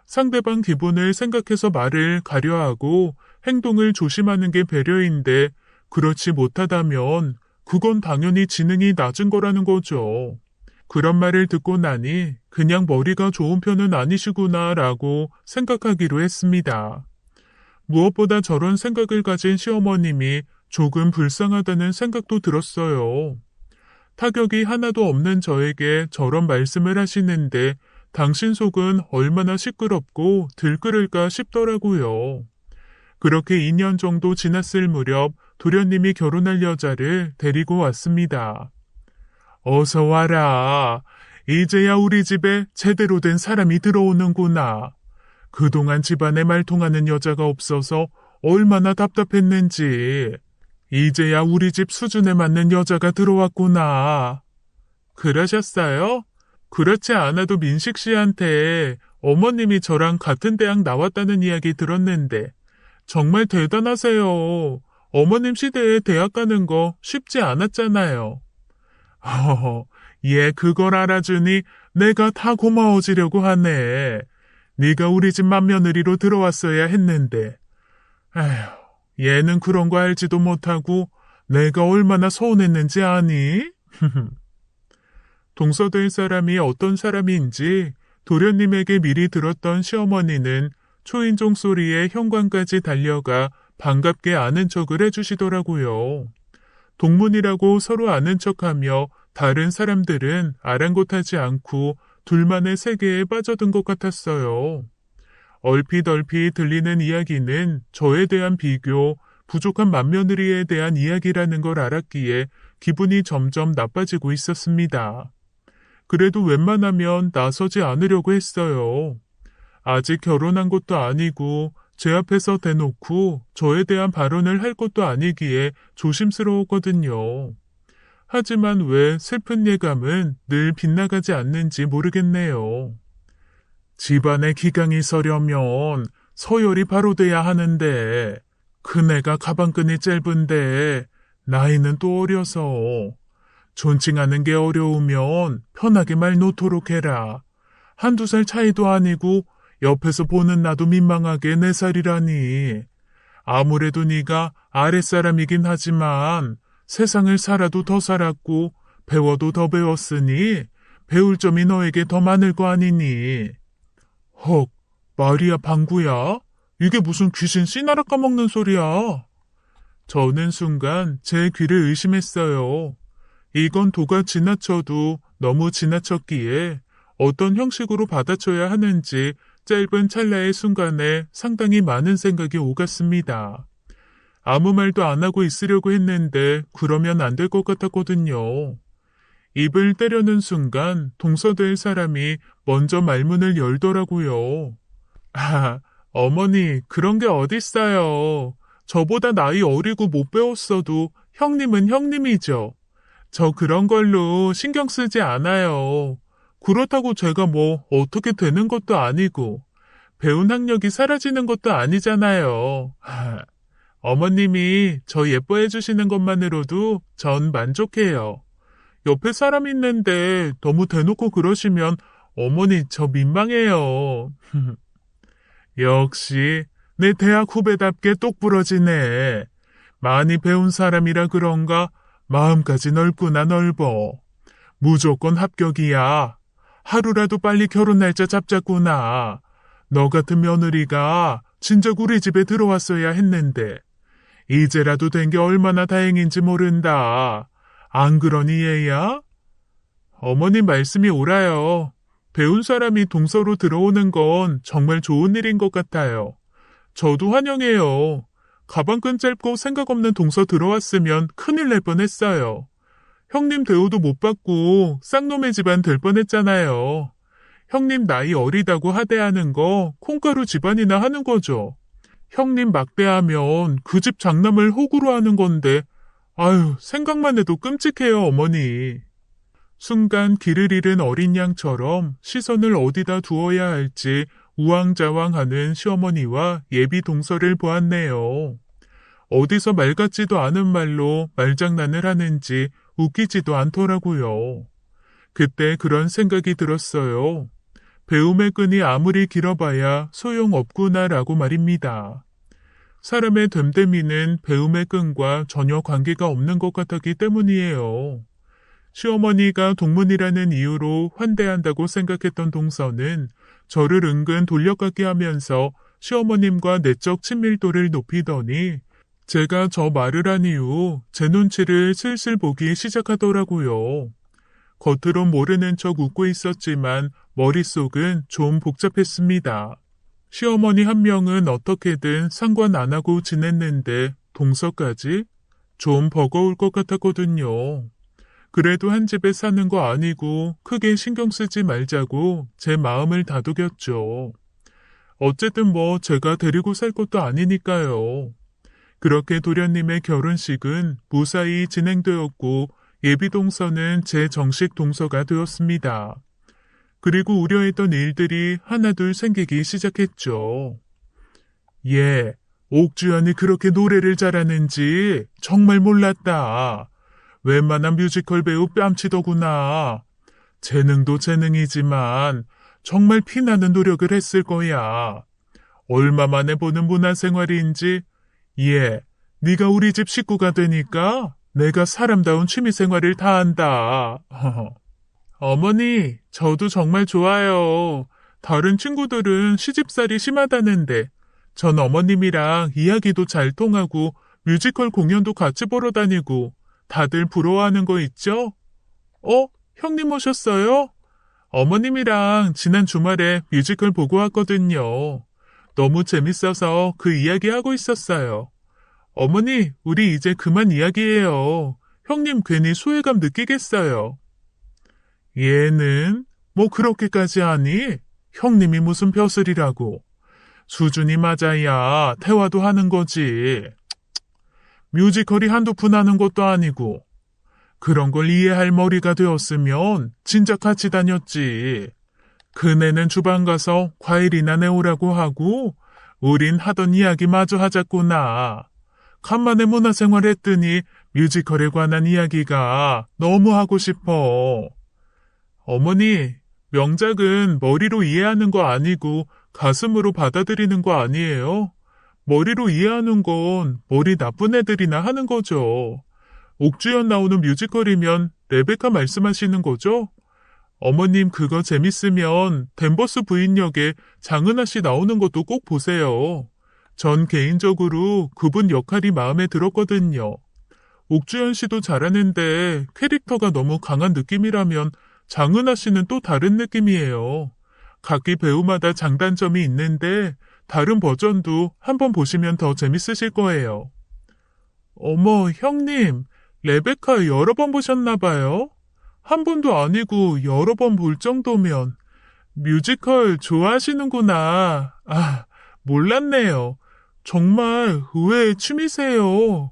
[SPEAKER 1] 상대방 기분을 생각해서 말을 가려하고 행동을 조심하는 게 배려인데 그렇지 못하다면 그건 당연히 지능이 낮은 거라는 거죠. 그런 말을 듣고 나니 그냥 머리가 좋은 편은 아니시구나라고 생각하기로 했습니다. 무엇보다 저런 생각을 가진 시어머님이 조금 불쌍하다는 생각도 들었어요. 타격이 하나도 없는 저에게 저런 말씀을 하시는데 당신 속은 얼마나 시끄럽고 들끓을까 싶더라고요. 그렇게 2년 정도 지났을 무렵 도련님이 결혼할 여자를 데리고 왔습니다. 어서 와라. 이제야 우리 집에 제대로 된 사람이 들어오는구나. 그동안 집안에 말통하는 여자가 없어서 얼마나 답답했는지. 이제야 우리 집 수준에 맞는 여자가 들어왔구나. 그러셨어요? 그렇지 않아도 민식 씨한테 어머님이 저랑 같은 대학 나왔다는 이야기 들었는데 정말 대단하세요. 어머님 시대에 대학 가는 거 쉽지 않았잖아요. 얘 그걸 알아주니 내가 다 고마워지려고 하네. 네가 우리 집 맏며느리로 들어왔어야 했는데. 에휴, 얘는 그런 거 알지도 못하고 내가 얼마나 서운했는지 아니? 동서될 사람이 어떤 사람인지 도련님에게 미리 들었던 시어머니는 초인종 소리에 현관까지 달려가 반갑게 아는 척을 해주시더라고요. 동문이라고 서로 아는 척하며 다른 사람들은 아랑곳하지 않고 둘만의 세계에 빠져든 것 같았어요. 얼핏 들리는 이야기는 저에 대한 비교, 부족한 맏며느리에 대한 이야기라는 걸 알았기에 기분이 점점 나빠지고 있었습니다. 그래도 웬만하면 나서지 않으려고 했어요. 아직 결혼한 것도 아니고 제 앞에서 대놓고 저에 대한 발언을 할 것도 아니기에 조심스러웠거든요. 하지만 왜 슬픈 예감은 늘 빗나가지 않는지 모르겠네요. 집안에 기강이 서려면 서열이 바로 돼야 하는데 큰애가 가방끈이 짧은데 나이는 또 어려서 존칭하는 게 어려우면 편하게 말 놓도록 해라. 한두 살 차이도 아니고 옆에서 보는 나도 민망하게 4살이라니. 아무래도 네가 아랫사람이긴 하지만 세상을 살아도 더 살았고 배워도 더 배웠으니 배울 점이 너에게 더 많을 거 아니니. 헉, 말이야 방구야? 이게 무슨 귀신 씨나라 까먹는 소리야? 저는 순간 제 귀를 의심했어요. 이건 도가 지나쳐도 너무 지나쳤기에 어떤 형식으로 받아쳐야 하는지 짧은 찰나의 순간에 상당히 많은 생각이 오갔습니다. 아무 말도 안 하고 있으려고 했는데 그러면 안 될 것 같았거든요. 입을 때려는 순간 동서될 사람이 먼저 말문을 열더라고요. 아, 어머니 그런 게 어딨어요. 저보다 나이 어리고 못 배웠어도 형님은 형님이죠. 저 그런 걸로 신경 쓰지 않아요. 그렇다고 제가 뭐 어떻게 되는 것도 아니고 배운 학력이 사라지는 것도 아니잖아요. 어머님이 저 예뻐해 주시는 것만으로도 전 만족해요. 옆에 사람 있는데 너무 대놓고 그러시면 어머니 저 민망해요. 역시 내 대학 후배답게 똑부러지네. 많이 배운 사람이라 그런가 마음까지 넓구나 넓어. 무조건 합격이야. 하루라도 빨리 결혼 날짜 잡자꾸나. 너 같은 며느리가 진작 우리 집에 들어왔어야 했는데. 이제라도 된 게 얼마나 다행인지 모른다. 안 그러니 얘야? 어머님 말씀이 옳아요. 배운 사람이 동서로 들어오는 건 정말 좋은 일인 것 같아요. 저도 환영해요. 가방끈 짧고 생각 없는 동서 들어왔으면 큰일 날 뻔했어요. 형님 대우도 못 받고 쌍놈의 집안 될 뻔했잖아요. 형님 나이 어리다고 하대하는 거 콩가루 집안이나 하는 거죠. 형님 막대하면 그 집 장남을 호구로 하는 건데 아유 생각만 해도 끔찍해요 어머니. 순간 길을 잃은 어린 양처럼 시선을 어디다 두어야 할지 우왕좌왕하는 시어머니와 예비 동서를 보았네요. 어디서 말 같지도 않은 말로 말장난을 하는지 웃기지도 않더라고요. 그때 그런 생각이 들었어요. 배움의 끈이 아무리 길어봐야 소용없구나라고 말입니다. 사람의 됨됨이는 배움의 끈과 전혀 관계가 없는 것 같았기 때문이에요. 시어머니가 동문이라는 이유로 환대한다고 생각했던 동서는 저를 은근 돌려깎기 하면서 시어머님과 내적 친밀도를 높이더니 제가 저 말을 한 이후 제 눈치를 슬슬 보기 시작하더라고요. 겉으론 모르는 척 웃고 있었지만 머릿속은 좀 복잡했습니다. 시어머니 한 명은 어떻게든 상관 안 하고 지냈는데 동서까지? 좀 버거울 것 같았거든요. 그래도 한 집에 사는 거 아니고 크게 신경 쓰지 말자고 제 마음을 다독였죠. 어쨌든 뭐 제가 데리고 살 것도 아니니까요. 그렇게 도련님의 결혼식은 무사히 진행되었고 예비동서는 제 정식 동서가 되었습니다. 그리고 우려했던 일들이 하나둘 생기기 시작했죠. 예, 옥주연이 그렇게 노래를 잘하는지 정말 몰랐다. 웬만한 뮤지컬 배우 뺨치더구나. 재능도 재능이지만 정말 피나는 노력을 했을 거야. 얼마 만에 보는 문화생활인지 예, 네가 우리 집 식구가 되니까 내가 사람다운 취미생활을 다 한다. 어머니, 저도 정말 좋아요. 다른 친구들은 시집살이 심하다는데 전 어머님이랑 이야기도 잘 통하고 뮤지컬 공연도 같이 보러 다니고 다들 부러워하는 거 있죠? 형님 오셨어요? 어머님이랑 지난 주말에 뮤지컬 보고 왔거든요. 너무 재밌어서 그 이야기 하고 있었어요. 어머니, 우리 이제 그만 이야기해요. 형님 괜히 소외감 느끼겠어요. 얘는 뭐 그렇게까지 하니? 형님이 무슨 벼슬이라고. 수준이 맞아야 대화도 하는 거지. 뮤지컬이 한두 푼 하는 것도 아니고. 그런 걸 이해할 머리가 되었으면 진짜 같이 다녔지. 그네는 주방 가서 과일이나 내오라고 하고 우린 하던 이야기 마저 하자꾸나. 간만에 문화생활 했더니 뮤지컬에 관한 이야기가 너무 하고 싶어. 어머니, 명작은 머리로 이해하는 거 아니고 가슴으로 받아들이는 거 아니에요? 머리로 이해하는 건 머리 나쁜 애들이나 하는 거죠. 옥주연 나오는 뮤지컬이면 레베카 말씀하시는 거죠? 어머님 그거 재밌으면 댄버스 부인 역에 장은하 씨 나오는 것도 꼭 보세요. 전 개인적으로 그분 역할이 마음에 들었거든요. 옥주연 씨도 잘하는데 캐릭터가 너무 강한 느낌이라면 장은하 씨는 또 다른 느낌이에요. 각기 배우마다 장단점이 있는데 다른 버전도 한번 보시면 더 재밌으실 거예요. 어머, 형님, 레베카 여러 번 보셨나 봐요? 한 번도 아니고 여러 번 볼 정도면 뮤지컬 좋아하시는구나. 아, 몰랐네요. 정말 의외의 취미세요.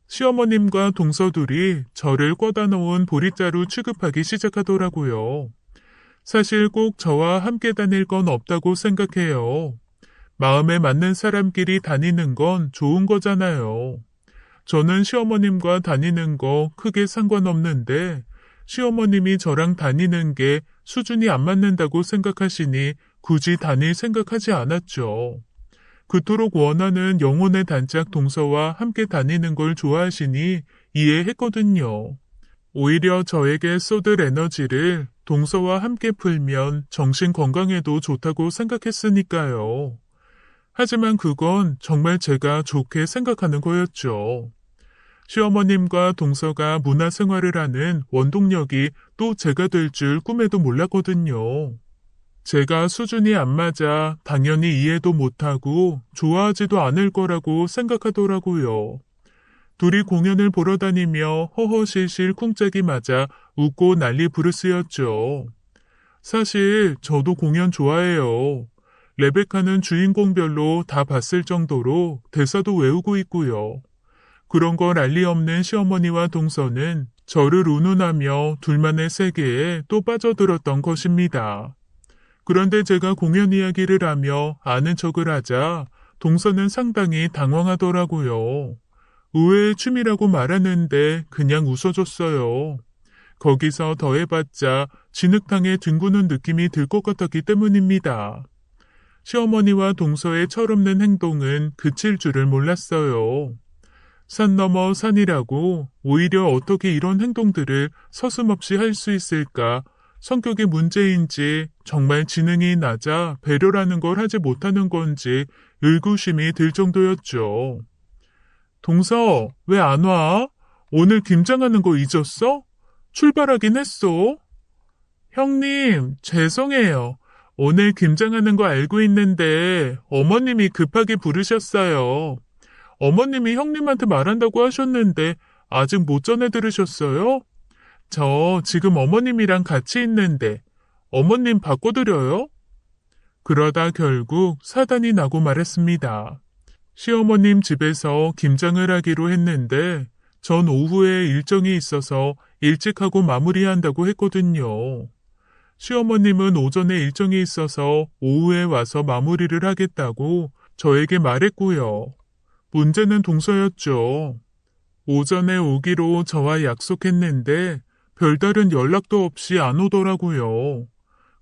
[SPEAKER 1] 시어머님과 동서둘이 저를 꿔다 놓은 보릿자루 취급하기 시작하더라고요. 사실 꼭 저와 함께 다닐 건 없다고 생각해요. 마음에 맞는 사람끼리 다니는 건 좋은 거잖아요. 저는 시어머님과 다니는 거 크게 상관없는데 시어머님이 저랑 다니는 게 수준이 안 맞는다고 생각하시니 굳이 다닐 생각하지 않았죠. 그토록 원하는 영혼의 단짝 동서와 함께 다니는 걸 좋아하시니 이해했거든요. 오히려 저에게 쏟을 에너지를 동서와 함께 풀면 정신 건강에도 좋다고 생각했으니까요. 하지만 그건 정말 제가 좋게 생각하는 거였죠. 시어머님과 동서가 문화생활을 하는 원동력이 또 제가 될 줄 꿈에도 몰랐거든요. 제가 수준이 안 맞아 당연히 이해도 못하고 좋아하지도 않을 거라고 생각하더라고요. 둘이 공연을 보러 다니며 허허실실 쿵짝이 맞아 웃고 난리 부르스였죠. 사실 저도 공연 좋아해요. 레베카는 주인공별로 다 봤을 정도로 대사도 외우고 있고요. 그런 걸 알리 없는 시어머니와 동서는 저를 운운하며 둘만의 세계에 또 빠져들었던 것입니다. 그런데 제가 공연 이야기를 하며 아는 척을 하자 동서는 상당히 당황하더라고요. 의외의 취미라고 말하는데 그냥 웃어줬어요. 거기서 더해봤자 진흙탕에 뒹구는 느낌이 들 것 같았기 때문입니다. 시어머니와 동서의 철없는 행동은 그칠 줄을 몰랐어요. 산 넘어 산이라고 오히려 어떻게 이런 행동들을 서슴없이 할 수 있을까? 성격의 문제인지 정말 지능이 낮아 배려라는 걸 하지 못하는 건지 의구심이 들 정도였죠. 동서, 왜 안 와? 오늘 김장하는 거 잊었어? 출발하긴 했어. 형님, 죄송해요. 오늘 김장하는 거 알고 있는데 어머님이 급하게 부르셨어요. 어머님이 형님한테 말한다고 하셨는데 아직 못 전해 들으셨어요? 저 지금 어머님이랑 같이 있는데 어머님 바꿔드려요? 그러다 결국 사단이 나고 말았습니다. 시어머님 집에서 김장을 하기로 했는데 전 오후에 일정이 있어서 일찍 하고 마무리한다고 했거든요. 시어머님은 오전에 일정이 있어서 오후에 와서 마무리를 하겠다고 저에게 말했고요. 문제는 동서였죠. 오전에 오기로 저와 약속했는데 별다른 연락도 없이 안 오더라고요.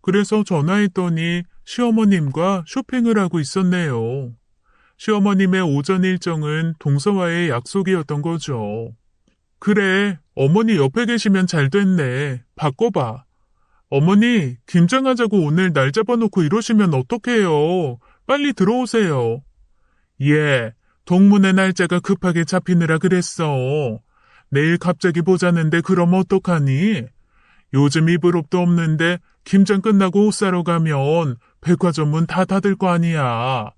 [SPEAKER 1] 그래서 전화했더니 시어머님과 쇼핑을 하고 있었네요. 시어머님의 오전 일정은 동서와의 약속이었던 거죠. 그래, 어머니 옆에 계시면 잘 됐네. 바꿔봐. 어머니, 김장하자고 오늘 날 잡아놓고 이러시면 어떡해요. 빨리 들어오세요. 예, 동문회 날짜가 급하게 잡히느라 그랬어. 내일 갑자기 보자는데 그럼 어떡하니? 요즘 입을 옷도 없는데 김장 끝나고 옷 사러 가면 백화점 문 다 닫을 거 아니야.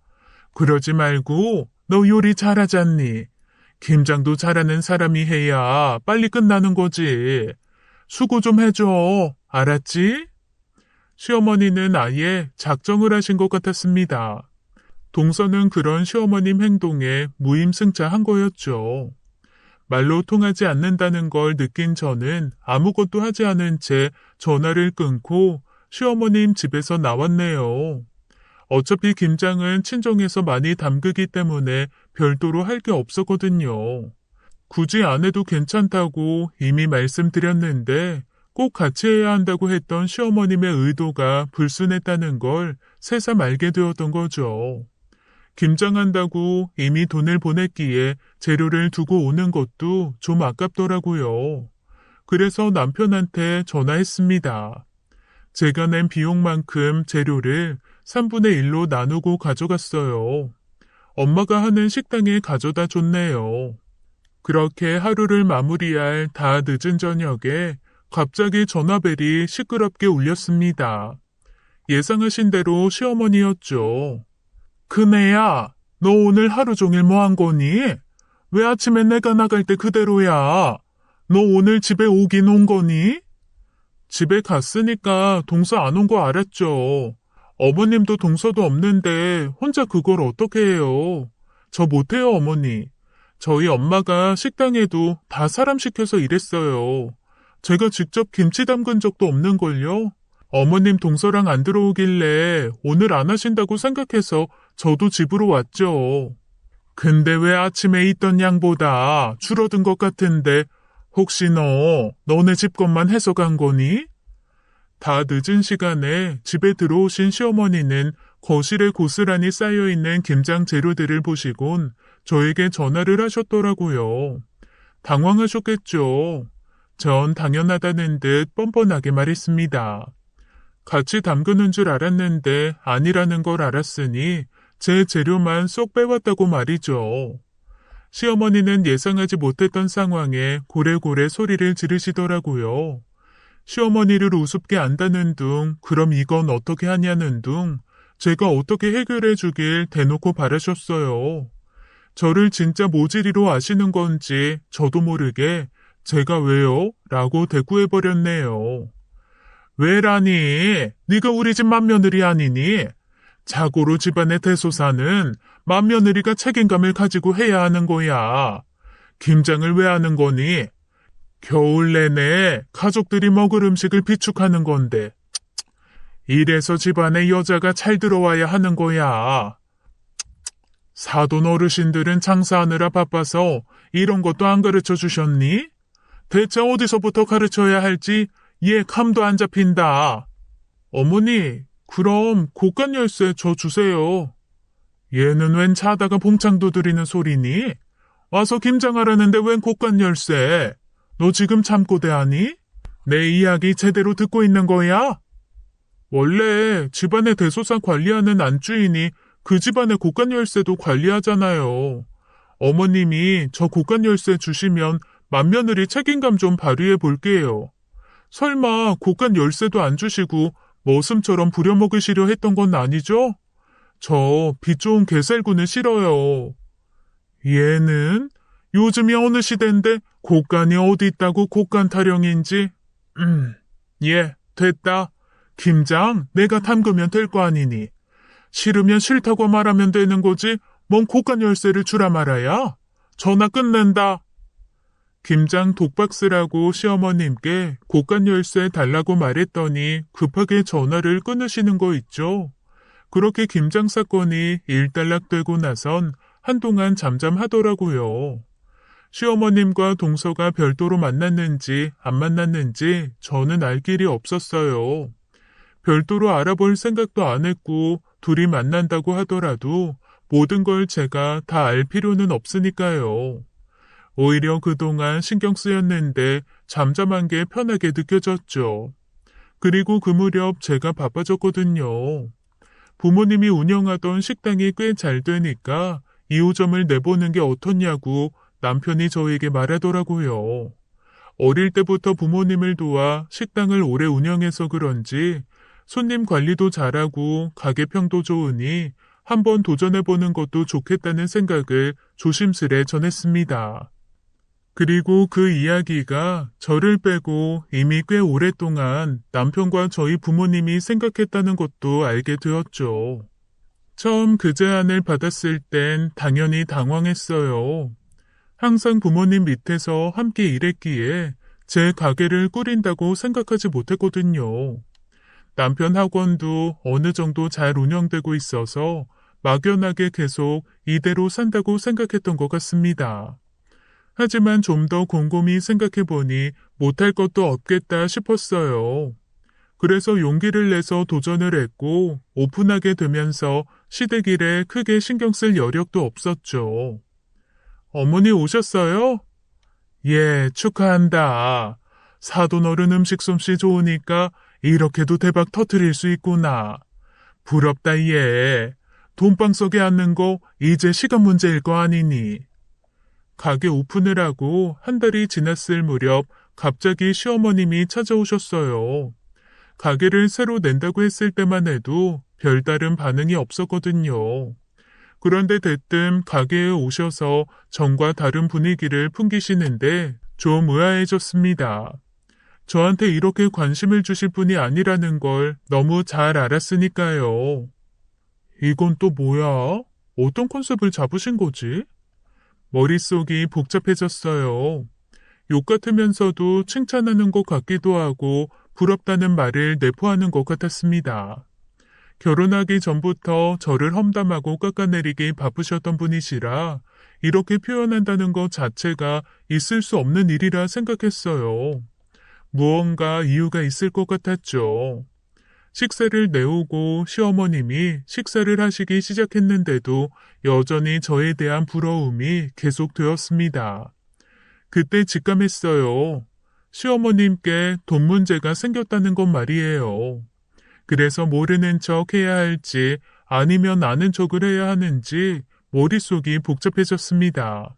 [SPEAKER 1] 그러지 말고 너 요리 잘하잖니. 김장도 잘하는 사람이 해야 빨리 끝나는 거지. 수고 좀 해줘. 알았지? 시어머니는 아예 작정을 하신 것 같았습니다. 동서는 그런 시어머님 행동에 무임승차한 거였죠. 말로 통하지 않는다는 걸 느낀 저는 아무것도 하지 않은 채 전화를 끊고 시어머님 집에서 나왔네요. 어차피 김장은 친정에서 많이 담그기 때문에 별도로 할 게 없었거든요. 굳이 안 해도 괜찮다고 이미 말씀드렸는데 꼭 같이 해야 한다고 했던 시어머님의 의도가 불순했다는 걸 새삼 알게 되었던 거죠. 김장한다고 이미 돈을 보냈기에 재료를 두고 오는 것도 좀 아깝더라고요. 그래서 남편한테 전화했습니다. 제가 낸 비용만큼 재료를 3분의 1로 나누고 가져갔어요. 엄마가 하는 식당에 가져다 줬네요. 그렇게 하루를 마무리할 다 늦은 저녁에 갑자기 전화벨이 시끄럽게 울렸습니다. 예상하신 대로 시어머니였죠. 큰애야, 너 오늘 하루 종일 뭐 한 거니? 왜 아침에 내가 나갈 때 그대로야? 너 오늘 집에 오긴 온 거니? 집에 갔으니까 동서 안 온 거 알았죠. 어머님도 동서도 없는데 혼자 그걸 어떻게 해요? 저 못해요, 어머니. 저희 엄마가 식당에도 다 사람 시켜서 일했어요. 제가 직접 김치 담근 적도 없는걸요? 어머님 동서랑 안 들어오길래 오늘 안 하신다고 생각해서 저도 집으로 왔죠. 근데 왜 아침에 있던 양보다 줄어든 것 같은데 혹시 너네 집 것만 해서 간 거니? 다 늦은 시간에 집에 들어오신 시어머니는 거실에 고스란히 쌓여있는 김장 재료들을 보시곤 저에게 전화를 하셨더라고요. 당황하셨겠죠. 전 당연하다는 듯 뻔뻔하게 말했습니다. 같이 담그는 줄 알았는데 아니라는 걸 알았으니 제 재료만 쏙 빼왔다고 말이죠. 시어머니는 예상하지 못했던 상황에 고래고래 소리를 지르시더라고요. 시어머니를 우습게 안다는 둥, 그럼 이건 어떻게 하냐는 둥, 제가 어떻게 해결해 주길 대놓고 바라셨어요. 저를 진짜 모질이로 아시는 건지 저도 모르게 제가 왜요? 라고 대꾸해버렸네요. 왜라니? 네가 우리 집 맏며느리 아니니? 자고로 집안의 대소사는 맏며느리가 책임감을 가지고 해야 하는 거야. 김장을 왜 하는 거니? 겨울 내내 가족들이 먹을 음식을 비축하는 건데. 이래서 집안에 여자가 잘 들어와야 하는 거야. 사돈 어르신들은 장사하느라 바빠서 이런 것도 안 가르쳐 주셨니? 대체 어디서부터 가르쳐야 할지 얘 감도 안 잡힌다. 어머니, 그럼 고간 열쇠 저 주세요. 얘는 웬 자다가 봉창도 들이는 소리니? 와서 김장하라는데 웬 고간 열쇠? 너 지금 잠꼬대하니? 내 이야기 제대로 듣고 있는 거야? 원래 집안의 대소사 관리하는 안주인이 그 집안의 고간 열쇠도 관리하잖아요. 어머님이 저 고간 열쇠 주시면 맏며느리 책임감 좀 발휘해 볼게요. 설마 고간 열쇠도 안 주시고 머슴처럼 부려먹으시려 했던 건 아니죠? 저 빚 좋은 개살구는 싫어요. 얘는 요즘이 어느 시대인데 고간이 어디 있다고 고간 타령인지. 예, 됐다. 김장 내가 담그면 될 거 아니니. 싫으면 싫다고 말하면 되는 거지 뭔 고간 열쇠를 주라 말아야. 전화 끝낸다. 김장 독박스라고 시어머님께 고간 열쇠 달라고 말했더니 급하게 전화를 끊으시는 거 있죠. 그렇게 김장 사건이 일단락되고 나선 한동안 잠잠하더라고요. 시어머님과 동서가 별도로 만났는지 안 만났는지 저는 알 길이 없었어요. 별도로 알아볼 생각도 안 했고 둘이 만난다고 하더라도 모든 걸 제가 다 알 필요는 없으니까요. 오히려 그동안 신경 쓰였는데 잠잠한 게 편하게 느껴졌죠. 그리고 그 무렵 제가 바빠졌거든요. 부모님이 운영하던 식당이 꽤 잘 되니까 2호점을 내보는 게 어떻냐고 남편이 저에게 말하더라고요. 어릴 때부터 부모님을 도와 식당을 오래 운영해서 그런지 손님 관리도 잘하고 가게평도 좋으니 한번 도전해보는 것도 좋겠다는 생각을 조심스레 전했습니다. 그리고 그 이야기가 저를 빼고 이미 꽤 오랫동안 남편과 저희 부모님이 생각했다는 것도 알게 되었죠. 처음 그 제안을 받았을 땐 당연히 당황했어요. 항상 부모님 밑에서 함께 일했기에 제 가게를 꾸린다고 생각하지 못했거든요. 남편 학원도 어느 정도 잘 운영되고 있어서 막연하게 계속 이대로 산다고 생각했던 것 같습니다. 하지만 좀 더 곰곰이 생각해보니 못할 것도 없겠다 싶었어요. 그래서 용기를 내서 도전을 했고 오픈하게 되면서 시댁일에 크게 신경 쓸 여력도 없었죠. 어머니 오셨어요? 예, 축하한다. 사돈 어른 음식 솜씨 좋으니까 이렇게도 대박 터트릴 수 있구나. 부럽다 얘. 돈방석에 앉는 거 이제 시간 문제일 거 아니니. 가게 오픈을 하고 한 달이 지났을 무렵 갑자기 시어머님이 찾아오셨어요. 가게를 새로 낸다고 했을 때만 해도 별다른 반응이 없었거든요. 그런데 대뜸 가게에 오셔서 전과 다른 분위기를 풍기시는데 좀 의아해졌습니다. 저한테 이렇게 관심을 주실 분이 아니라는 걸 너무 잘 알았으니까요. 이건 또 뭐야? 어떤 컨셉을 잡으신 거지? 머릿속이 복잡해졌어요. 욕 같으면서도 칭찬하는 것 같기도 하고 부럽다는 말을 내포하는 것 같았습니다. 결혼하기 전부터 저를 험담하고 깎아내리기 바쁘셨던 분이시라 이렇게 표현한다는 것 자체가 있을 수 없는 일이라 생각했어요. 무언가 이유가 있을 것 같았죠. 식사를 내오고 시어머님이 식사를 하시기 시작했는데도 여전히 저에 대한 부러움이 계속되었습니다. 그때 직감했어요. 시어머님께 돈 문제가 생겼다는 것 말이에요. 그래서 모르는 척 해야 할지 아니면 아는 척을 해야 하는지 머릿속이 복잡해졌습니다.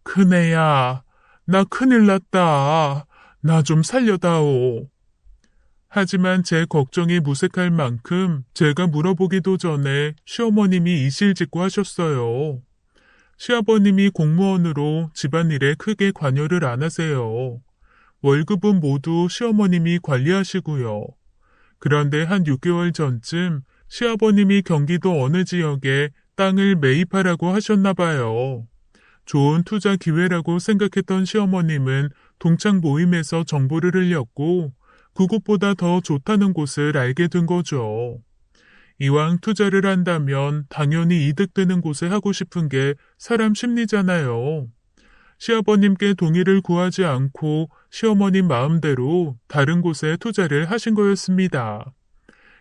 [SPEAKER 1] 큰애야, 나 큰일 났다. 나 좀 살려다오. 하지만 제 걱정이 무색할 만큼 제가 물어보기도 전에 시어머님이 이실직고 하셨어요. 시아버님이 공무원으로 집안일에 크게 관여를 안 하세요. 월급은 모두 시어머님이 관리하시고요. 그런데 한 6개월 전쯤 시아버님이 경기도 어느 지역에 땅을 매입하라고 하셨나 봐요. 좋은 투자 기회라고 생각했던 시어머님은 동창 모임에서 정보를 흘렸고 그곳보다 더 좋다는 곳을 알게 된 거죠. 이왕 투자를 한다면 당연히 이득되는 곳에 하고 싶은 게 사람 심리잖아요. 시아버님께 동의를 구하지 않고 시어머님 마음대로 다른 곳에 투자를 하신 거였습니다.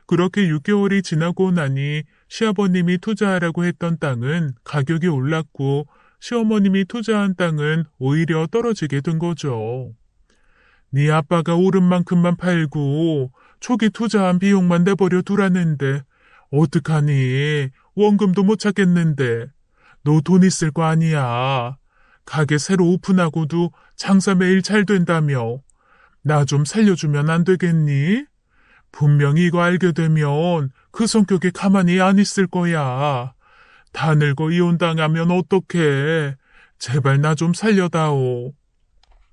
[SPEAKER 1] 그렇게 6개월이 지나고 나니 시아버님이 투자하라고 했던 땅은 가격이 올랐고 시어머님이 투자한 땅은 오히려 떨어지게 된 거죠. 네 아빠가 오른 만큼만 팔고 초기 투자한 비용만 내버려 두라는데 어떡하니? 원금도 못 찾겠는데. 너 돈 있을 거 아니야. 가게 새로 오픈하고도 장사 매일 잘 된다며. 나 좀 살려주면 안 되겠니? 분명히 이거 알게 되면 그 성격에 가만히 안 있을 거야. 다 늙어 이혼당하면 어떡해. 제발 나 좀 살려다오.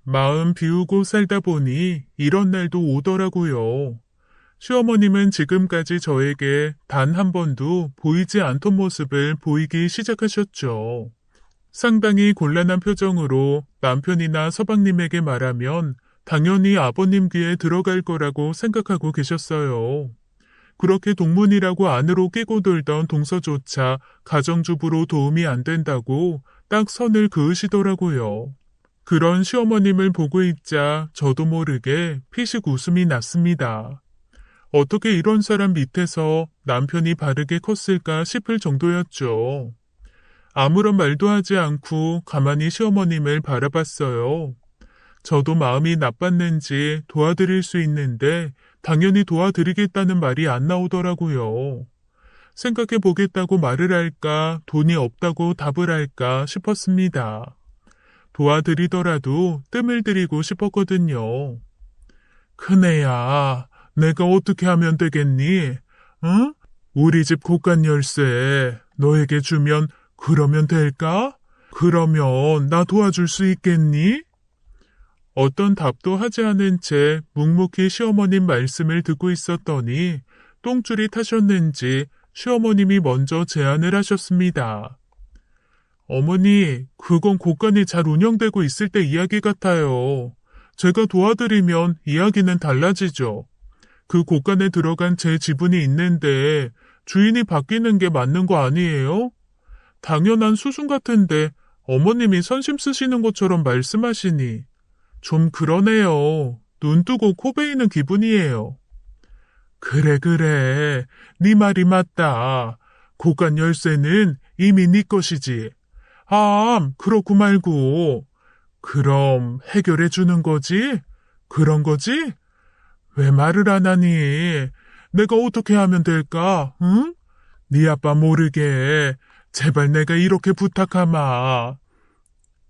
[SPEAKER 1] 마음 비우고 살다 보니 이런 날도 오더라고요. 시어머님은 지금까지 저에게 단 한 번도 보이지 않던 모습을 보이기 시작하셨죠. 상당히 곤란한 표정으로 남편이나 서방님에게 말하면 당연히 아버님 귀에 들어갈 거라고 생각하고 계셨어요. 그렇게 동문이라고 안으로 끼고 돌던 동서조차 가정주부로 도움이 안 된다고 딱 선을 그으시더라고요. 그런 시어머님을 보고 있자 저도 모르게 피식 웃음이 났습니다. 어떻게 이런 사람 밑에서 남편이 바르게 컸을까 싶을 정도였죠. 아무런 말도 하지 않고 가만히 시어머님을 바라봤어요. 저도 마음이 나빴는지 도와드릴 수 있는데 당연히 도와드리겠다는 말이 안 나오더라고요. 생각해 보겠다고 말을 할까, 돈이 없다고 답을 할까 싶었습니다. 도와드리더라도 뜸을 들이고 싶었거든요. 큰애야, 내가 어떻게 하면 되겠니? 응? 우리 집 곳간 열쇠 너에게 주면 그러면 될까? 그러면 나 도와줄 수 있겠니? 어떤 답도 하지 않은 채 묵묵히 시어머님 말씀을 듣고 있었더니 똥줄이 타셨는지 시어머님이 먼저 제안을 하셨습니다. 어머니, 그건 곳간이 잘 운영되고 있을 때 이야기 같아요. 제가 도와드리면 이야기는 달라지죠. 그 곳간에 들어간 제 지분이 있는데 주인이 바뀌는 게 맞는 거 아니에요? 당연한 수순 같은데 어머님이 선심 쓰시는 것처럼 말씀하시니 좀 그러네요. 눈 뜨고 코 베이는 기분이에요. 그래. 네 말이 맞다. 곳간 열쇠는 이미 네 것이지. 그렇고 말고. 그럼 해결해 주는 거지? 그런 거지? 왜 말을 안 하니? 내가 어떻게 하면 될까? 응? 네 아빠 모르게 제발 내가 이렇게 부탁하마.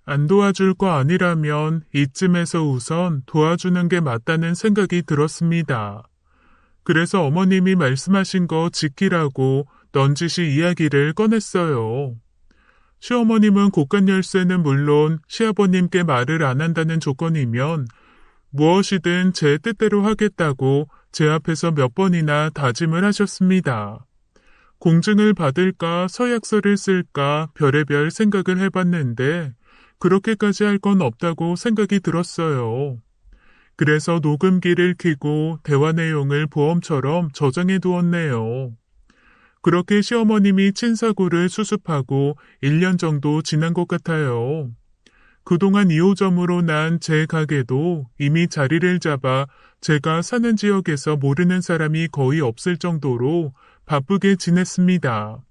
[SPEAKER 1] 안 도와줄 거 아니라면 이쯤에서 우선 도와주는 게 맞다는 생각이 들었습니다. 그래서 어머님이 말씀하신 거 지키라고 넌지시 이야기를 꺼냈어요. 시어머님은 곳간 열쇠는 물론 시아버님께 말을 안 한다는 조건이면 무엇이든 제 뜻대로 하겠다고 제 앞에서 몇 번이나 다짐을 하셨습니다. 공증을 받을까 서약서를 쓸까 별의별 생각을 해봤는데 그렇게까지 할 건 없다고 생각이 들었어요. 그래서 녹음기를 켜고 대화 내용을 보험처럼 저장해 두었네요. 그렇게 시어머님이 친사고를 수습하고 1년 정도 지난 것 같아요. 그동안 2호점으로 난 제 가게도 이미 자리를 잡아 제가 사는 지역에서 모르는 사람이 거의 없을 정도로 바쁘게 지냈습니다.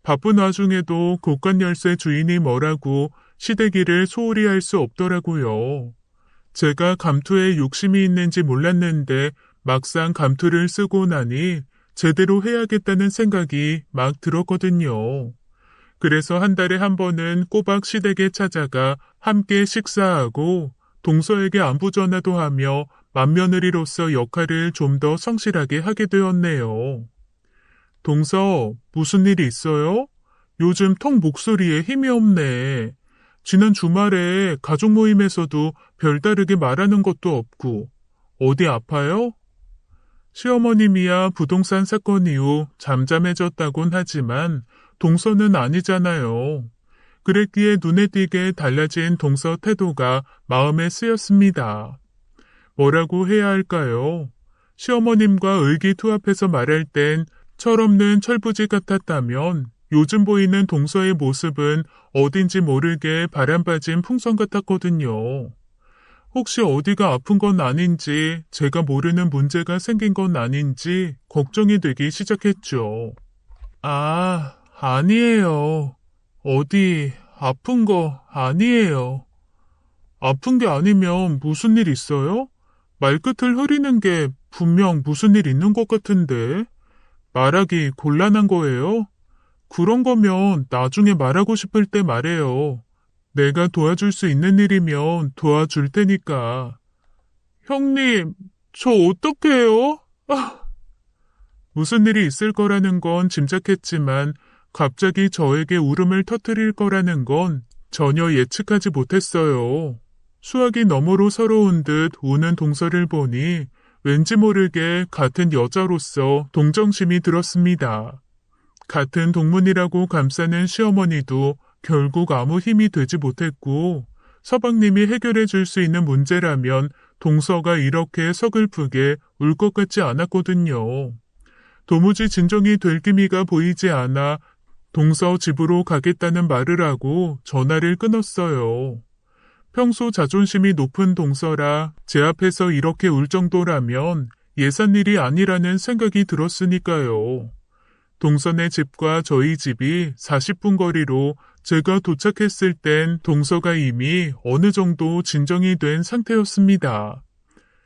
[SPEAKER 1] 바쁜 와중에도 곳간 열쇠 주인이 뭐라고 시댁일을 소홀히 할 수 없더라고요. 제가 감투에 욕심이 있는지 몰랐는데 막상 감투를 쓰고 나니 제대로 해야겠다는 생각이 막 들었거든요. 그래서 한 달에 한 번은 꼬박 시댁에 찾아가 함께 식사하고 동서에게 안부 전화도 하며 맏며느리로서 역할을 좀 더 성실하게 하게 되었네요. 동서, 무슨 일 있어요? 요즘 통 목소리에 힘이 없네. 지난 주말에 가족 모임에서도 별다르게 말하는 것도 없고 어디 아파요? 시어머님이야 부동산 사건 이후 잠잠해졌다곤 하지만 동서는 아니잖아요. 그랬기에 눈에 띄게 달라진 동서 태도가 마음에 쓰였습니다. 뭐라고 해야 할까요? 시어머님과 의기투합해서 말할 땐 철없는 철부지 같았다면 요즘 보이는 동서의 모습은 어딘지 모르게 바람빠진 풍선 같았거든요. 혹시 어디가 아픈 건 아닌지, 제가 모르는 문제가 생긴 건 아닌지 걱정이 되기 시작했죠. 아, 아니에요. 어디 아픈 거 아니에요. 아픈 게 아니면 무슨 일 있어요? 말끝을 흐리는 게 분명 무슨 일 있는 것 같은데 말하기 곤란한 거예요? 그런 거면 나중에 말하고 싶을 때 말해요. 내가 도와줄 수 있는 일이면 도와줄 테니까. 형님, 저 어떡해요? 아, 무슨 일이 있을 거라는 건 짐작했지만 갑자기 저에게 울음을 터뜨릴 거라는 건 전혀 예측하지 못했어요. 수화기 너머로 서러운 듯 우는 동서를 보니 왠지 모르게 같은 여자로서 동정심이 들었습니다. 같은 동문이라고 감싸는 시어머니도 결국 아무 힘이 되지 못했고 서방님이 해결해 줄 수 있는 문제라면 동서가 이렇게 서글프게 울 것 같지 않았거든요. 도무지 진정이 될 기미가 보이지 않아 동서 집으로 가겠다는 말을 하고 전화를 끊었어요. 평소 자존심이 높은 동서라 제 앞에서 이렇게 울 정도라면 예산일이 아니라는 생각이 들었으니까요. 동서네 집과 저희 집이 40분 거리로 제가 도착했을 땐 동서가 이미 어느 정도 진정이 된 상태였습니다.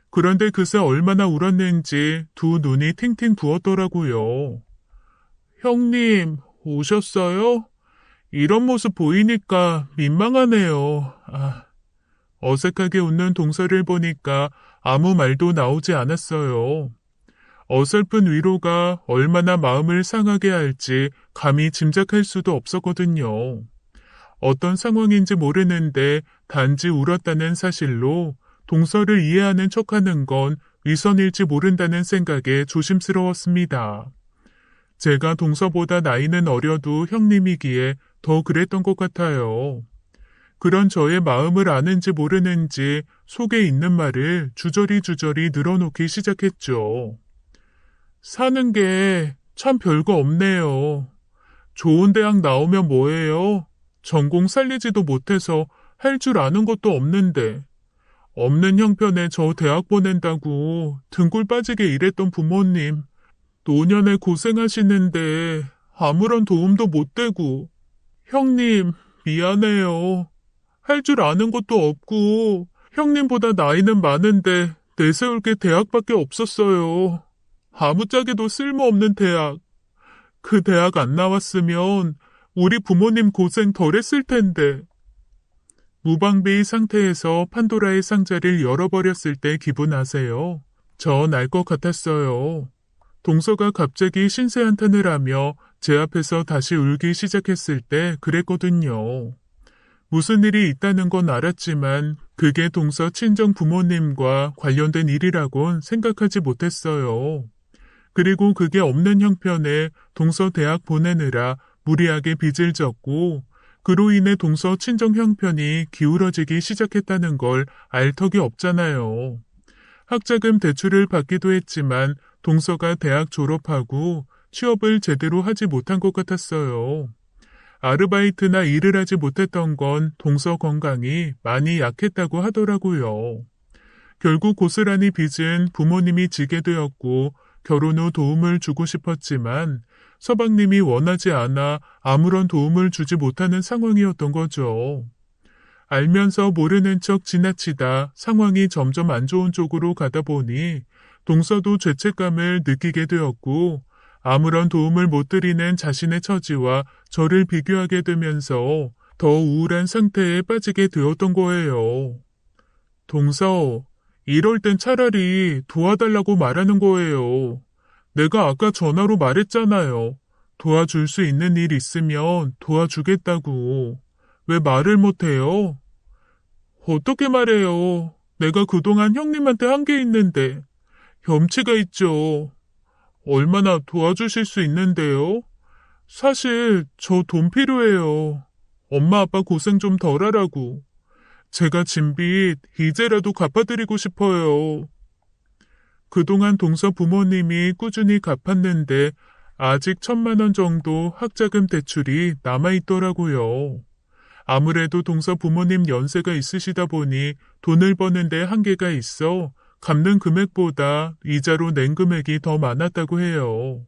[SPEAKER 1] 그런데 그새 얼마나 울었는지 두 눈이 팅팅 부었더라고요. 형님, 오셨어요? 이런 모습 보이니까 민망하네요. 어색하게 웃는 동서를 보니까 아무 말도 나오지 않았어요. 어설픈 위로가 얼마나 마음을 상하게 할지 감히 짐작할 수도 없었거든요. 어떤 상황인지 모르는데 단지 울었다는 사실로 동서를 이해하는 척하는 건 위선일지 모른다는 생각에 조심스러웠습니다. 제가 동서보다 나이는 어려도 형님이기에 더 그랬던 것 같아요. 그런 저의 마음을 아는지 모르는지 속에 있는 말을 주저리 늘어놓기 시작했죠. 사는 게 참 별거 없네요. 좋은 대학 나오면 뭐해요? 전공 살리지도 못해서 할 줄 아는 것도 없는데. 없는 형편에 저 대학 보낸다고 등골 빠지게 일했던 부모님. 노년에 고생하시는데 아무런 도움도 못 되고. 형님, 미안해요. 할 줄 아는 것도 없고 형님보다 나이는 많은데 내세울 게 대학밖에 없었어요. 아무짝에도 쓸모없는 대학. 그 대학 안 나왔으면 우리 부모님 고생 덜 했을 텐데. 무방비의 상태에서 판도라의 상자를 열어버렸을 때 기분 아세요? 전 알 것 같았어요. 동서가 갑자기 신세 한탄을 하며 제 앞에서 다시 울기 시작했을 때 그랬거든요. 무슨 일이 있다는 건 알았지만 그게 동서 친정 부모님과 관련된 일이라곤 생각하지 못했어요. 그리고 그게 없는 형편에 동서 대학 보내느라 무리하게 빚을 졌고 그로 인해 동서 친정 형편이 기울어지기 시작했다는 걸 알 턱이 없잖아요. 학자금 대출을 받기도 했지만 동서가 대학 졸업하고 취업을 제대로 하지 못한 것 같았어요. 아르바이트나 일을 하지 못했던 건 동서 건강이 많이 약했다고 하더라고요. 결국 고스란히 빚은 부모님이 지게 되었고 결혼 후 도움을 주고 싶었지만 서방님이 원하지 않아 아무런 도움을 주지 못하는 상황이었던 거죠. 알면서 모르는 척 지나치다 상황이 점점 안 좋은 쪽으로 가다 보니 동서도 죄책감을 느끼게 되었고 아무런 도움을 못 드리는 자신의 처지와 저를 비교하게 되면서 더 우울한 상태에 빠지게 되었던 거예요. 동서, 이럴 땐 차라리 도와달라고 말하는 거예요. 내가 아까 전화로 말했잖아요. 도와줄 수 있는 일 있으면 도와주겠다고. 왜 말을 못해요? 어떻게 말해요? 내가 그동안 형님한테 한 게 있는데. 염치가 있죠. 얼마나 도와주실 수 있는데요? 사실 저 돈 필요해요. 엄마 아빠 고생 좀 덜 하라고. 제가 진 빚 이제라도 갚아드리고 싶어요. 그동안 동서 부모님이 꾸준히 갚았는데 아직 1,000만 원 정도 학자금 대출이 남아있더라고요. 아무래도 동서 부모님 연세가 있으시다 보니 돈을 버는데 한계가 있어 갚는 금액보다 이자로 낸 금액이 더 많았다고 해요.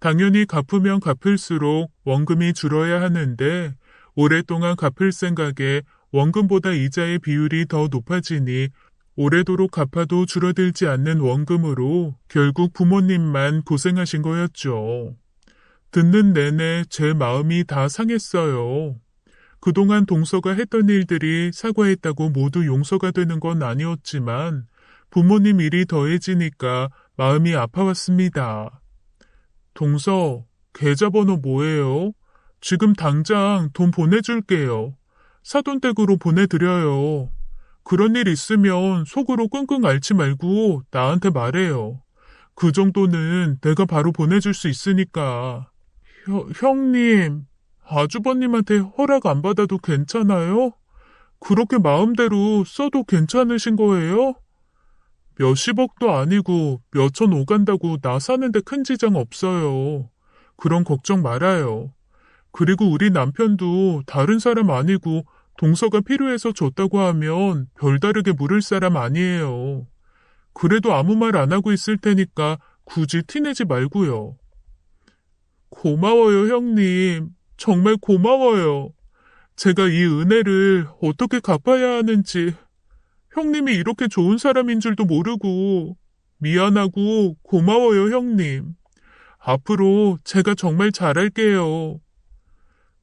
[SPEAKER 1] 당연히 갚으면 갚을수록 원금이 줄어야 하는데 오랫동안 갚을 생각에 원금보다 이자의 비율이 더 높아지니 오래도록 갚아도 줄어들지 않는 원금으로 결국 부모님만 고생하신 거였죠. 듣는 내내 제 마음이 다 상했어요. 그동안 동서가 했던 일들이 사과했다고 모두 용서가 되는 건 아니었지만 부모님 일이 더해지니까 마음이 아파왔습니다. 동서, 계좌번호 뭐예요? 지금 당장 돈 보내줄게요. 사돈댁으로 보내드려요. 그런 일 있으면 속으로 끙끙 앓지 말고 나한테 말해요. 그 정도는 내가 바로 보내줄 수 있으니까. 형님, 아주버님한테 허락 안 받아도 괜찮아요? 그렇게 마음대로 써도 괜찮으신 거예요? 몇십억도 아니고 몇천 오간다고 나 사는데 큰 지장 없어요. 그런 걱정 말아요. 그리고 우리 남편도 다른 사람 아니고 동서가 필요해서 줬다고 하면 별다르게 물을 사람 아니에요. 그래도 아무 말 안 하고 있을 테니까 굳이 티내지 말고요. 고마워요, 형님. 정말 고마워요. 제가 이 은혜를 어떻게 갚아야 하는지 형님이 이렇게 좋은 사람인 줄도 모르고 미안하고 고마워요, 형님. 앞으로 제가 정말 잘할게요.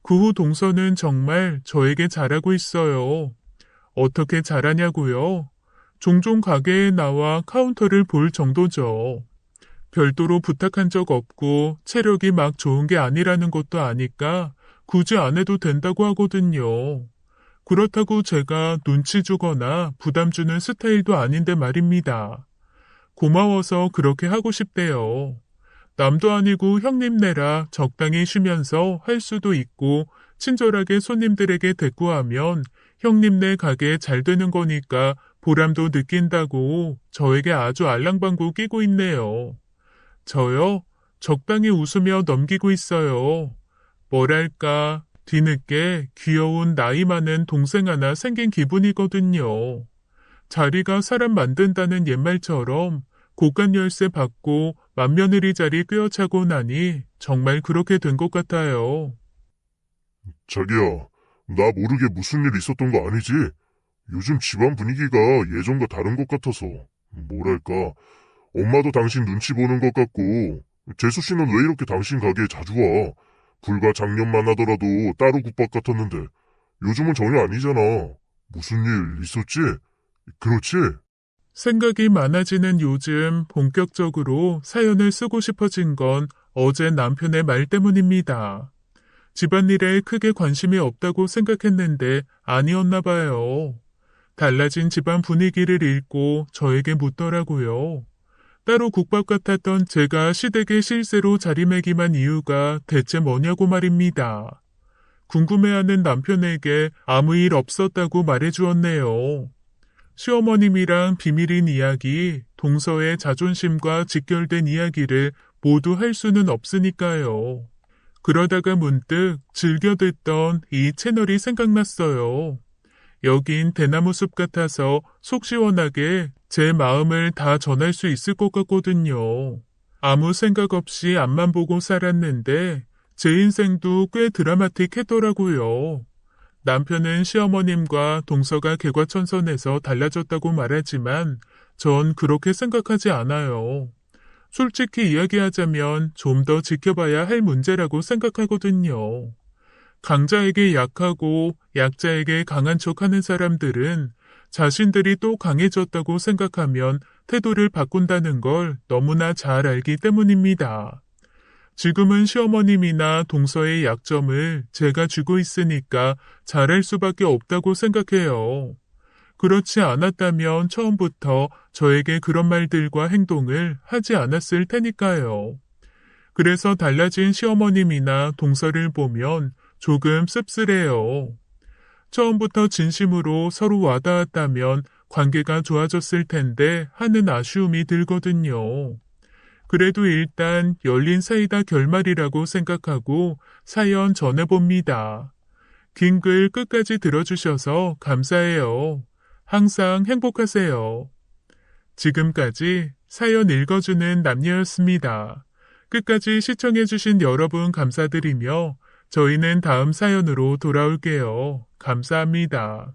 [SPEAKER 1] 그 후 동서는 정말 저에게 잘하고 있어요. 어떻게 잘하냐고요? 종종 가게에 나와 카운터를 볼 정도죠. 별도로 부탁한 적 없고 체력이 막 좋은 게 아니라는 것도 아니까 굳이 안 해도 된다고 하거든요. 그렇다고 제가 눈치 주거나 부담 주는 스타일도 아닌데 말입니다. 고마워서 그렇게 하고 싶대요. 남도 아니고 형님네라 적당히 쉬면서 할 수도 있고 친절하게 손님들에게 대꾸하면 형님네 가게 잘 되는 거니까 보람도 느낀다고 저에게 아주 알랑방구 끼고 있네요. 저요? 적당히 웃으며 넘기고 있어요. 뭐랄까, 뒤늦게 귀여운 나이 많은 동생 하나 생긴 기분이거든요. 자리가 사람 만든다는 옛말처럼 고간 열쇠 받고 맏며느리 자리 꿰어차고 나니 정말 그렇게 된 것 같아요.
[SPEAKER 2] 자기야, 나 모르게 무슨 일 있었던 거 아니지? 요즘 집안 분위기가 예전과 다른 것 같아서 뭐랄까, 엄마도 당신 눈치 보는 것 같고 재수 씨는 왜 이렇게 당신 가게에 자주 와? 불과 작년만 하더라도 따로 국밥 같았는데 요즘은 전혀 아니잖아. 무슨 일 있었지? 그렇지?
[SPEAKER 1] 생각이 많아지는 요즘 본격적으로 사연을 쓰고 싶어진 건 어제 남편의 말 때문입니다. 집안일에 크게 관심이 없다고 생각했는데 아니었나 봐요. 달라진 집안 분위기를 읽고 저에게 묻더라고요. 따로 국밥 같았던 제가 시댁의 실세로 자리매김한 이유가 대체 뭐냐고 말입니다. 궁금해하는 남편에게 아무 일 없었다고 말해주었네요. 시어머님이랑 비밀인 이야기, 동서의 자존심과 직결된 이야기를 모두 할 수는 없으니까요. 그러다가 문득 즐겨 듣던 이 채널이 생각났어요. 여긴 대나무 숲 같아서 속 시원하게 제 마음을 다 전할 수 있을 것 같거든요. 아무 생각 없이 앞만 보고 살았는데 제 인생도 꽤 드라마틱했더라고요. 남편은 시어머님과 동서가 개과천선해서 달라졌다고 말하지만 전 그렇게 생각하지 않아요. 솔직히 이야기하자면 좀 더 지켜봐야 할 문제라고 생각하거든요. 강자에게 약하고 약자에게 강한 척하는 사람들은 자신들이 또 강해졌다고 생각하면 태도를 바꾼다는 걸 너무나 잘 알기 때문입니다. 지금은 시어머님이나 동서의 약점을 제가 쥐고 있으니까 잘할 수밖에 없다고 생각해요. 그렇지 않았다면 처음부터 저에게 그런 말들과 행동을 하지 않았을 테니까요. 그래서 달라진 시어머님이나 동서를 보면 조금 씁쓸해요. 처음부터 진심으로 서로 와닿았다면 관계가 좋아졌을 텐데 하는 아쉬움이 들거든요. 그래도 일단 열린 사이다 결말이라고 생각하고 사연 전해봅니다. 긴 글 끝까지 들어주셔서 감사해요. 항상 행복하세요. 지금까지 사연 읽어주는 남녀였습니다. 끝까지 시청해주신 여러분 감사드리며 저희는 다음 사연으로 돌아올게요. 감사합니다.